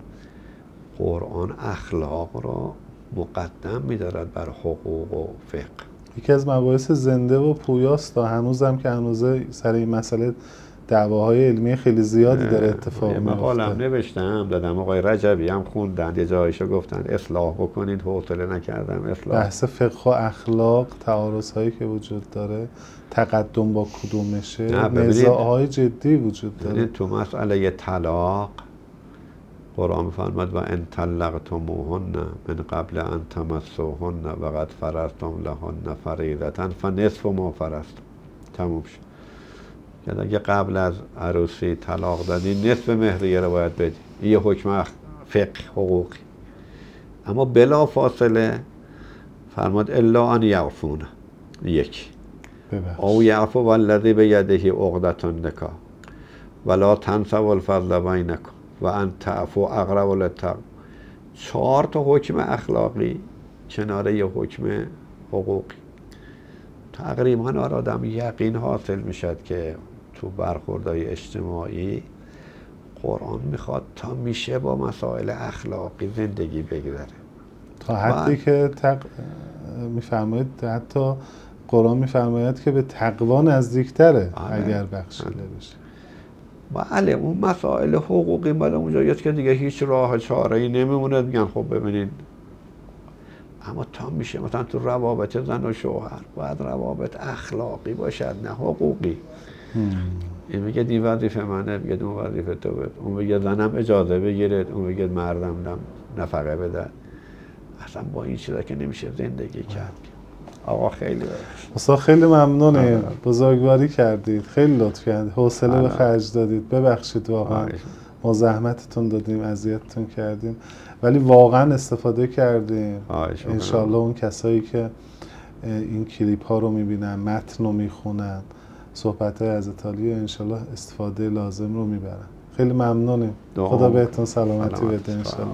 قرآن اخلاق را مقدم می‌دارد بر حقوق و فقه. یکی از مباحث زنده و پویاست تا هنوزم که هنوزه سر این مسئله دعواهای علمی خیلی زیادی داره اتفاق میفته. مقالم نوشتم دادم، آقای رجبی هم خوندن، یه جایشو گفتن اصلاح بکنید، حوصله نکردم اصلاح. بحث فقه و اخلاق، تعارض‌هایی که وجود داره، تقدم با کدومشه، نزاع‌های جدی وجود داره. تو مسئله طلاق قرآن می‌فرماید و ان طلقتموهن من قبل ان تمسوهن و قد فرضتم لهن فریضة فنصف ما فرضتم. تموم شد. یعنی اگه قبل از عروسی طلاق دادی نصف مهریه رو باید بدی. یه حکم فقه حقوقی. اما بلا فاصله فرماد الا ان یعفون، یک او یعفو والذی بیده عقدة النکاح ولا تنسوا الفضل بینکم و ان تعفو اقرب للتقوی. 4 تا حکم اخلاقی کنار یه حکم حقوقی. تقریبا آدم یقین حاصل میشد که تو برخوردهای اجتماعی قرآن میخواد تا میشه با مسائل اخلاقی زندگی بگذره، تا حدی که میفرماید حتی قرآن میفرماید که به تقوا نزدیکتره اگر بخشیده بشه. بله اون مسائل حقوقی مال اونجاییست که دیگه هیچ راه چاره‌ای نمیمونه، میگن خب ببینید. اما تا میشه مثلا تو روابط زن و شوهر باید روابط اخلاقی باشد نه حقوقی. این میگه این وظیفه منه، میگه اون وظیفه تو بده، اون میگه زنم اجازه بگیره، اون میگه مردم نفقه بده. اصلا با این چیزا که نمیشه زندگی کرد. آقا خیلی استاد خیلی ممنونیم، بزرگواری کردید، خیلی لطف کردید، حوصله به خرج دادید. ببخشید واقعا ما زحمتتون دادیم، اذیتتون کردیم، ولی واقعا استفاده کردیم. انشالله اون کسایی که این کلیپ ها رو میبینن، متن رو میخونن، صحبت های حضرت علی، انشالله استفاده لازم رو میبرن. خیلی ممنونیم. خدا بهتون سلامتی بده انشالله.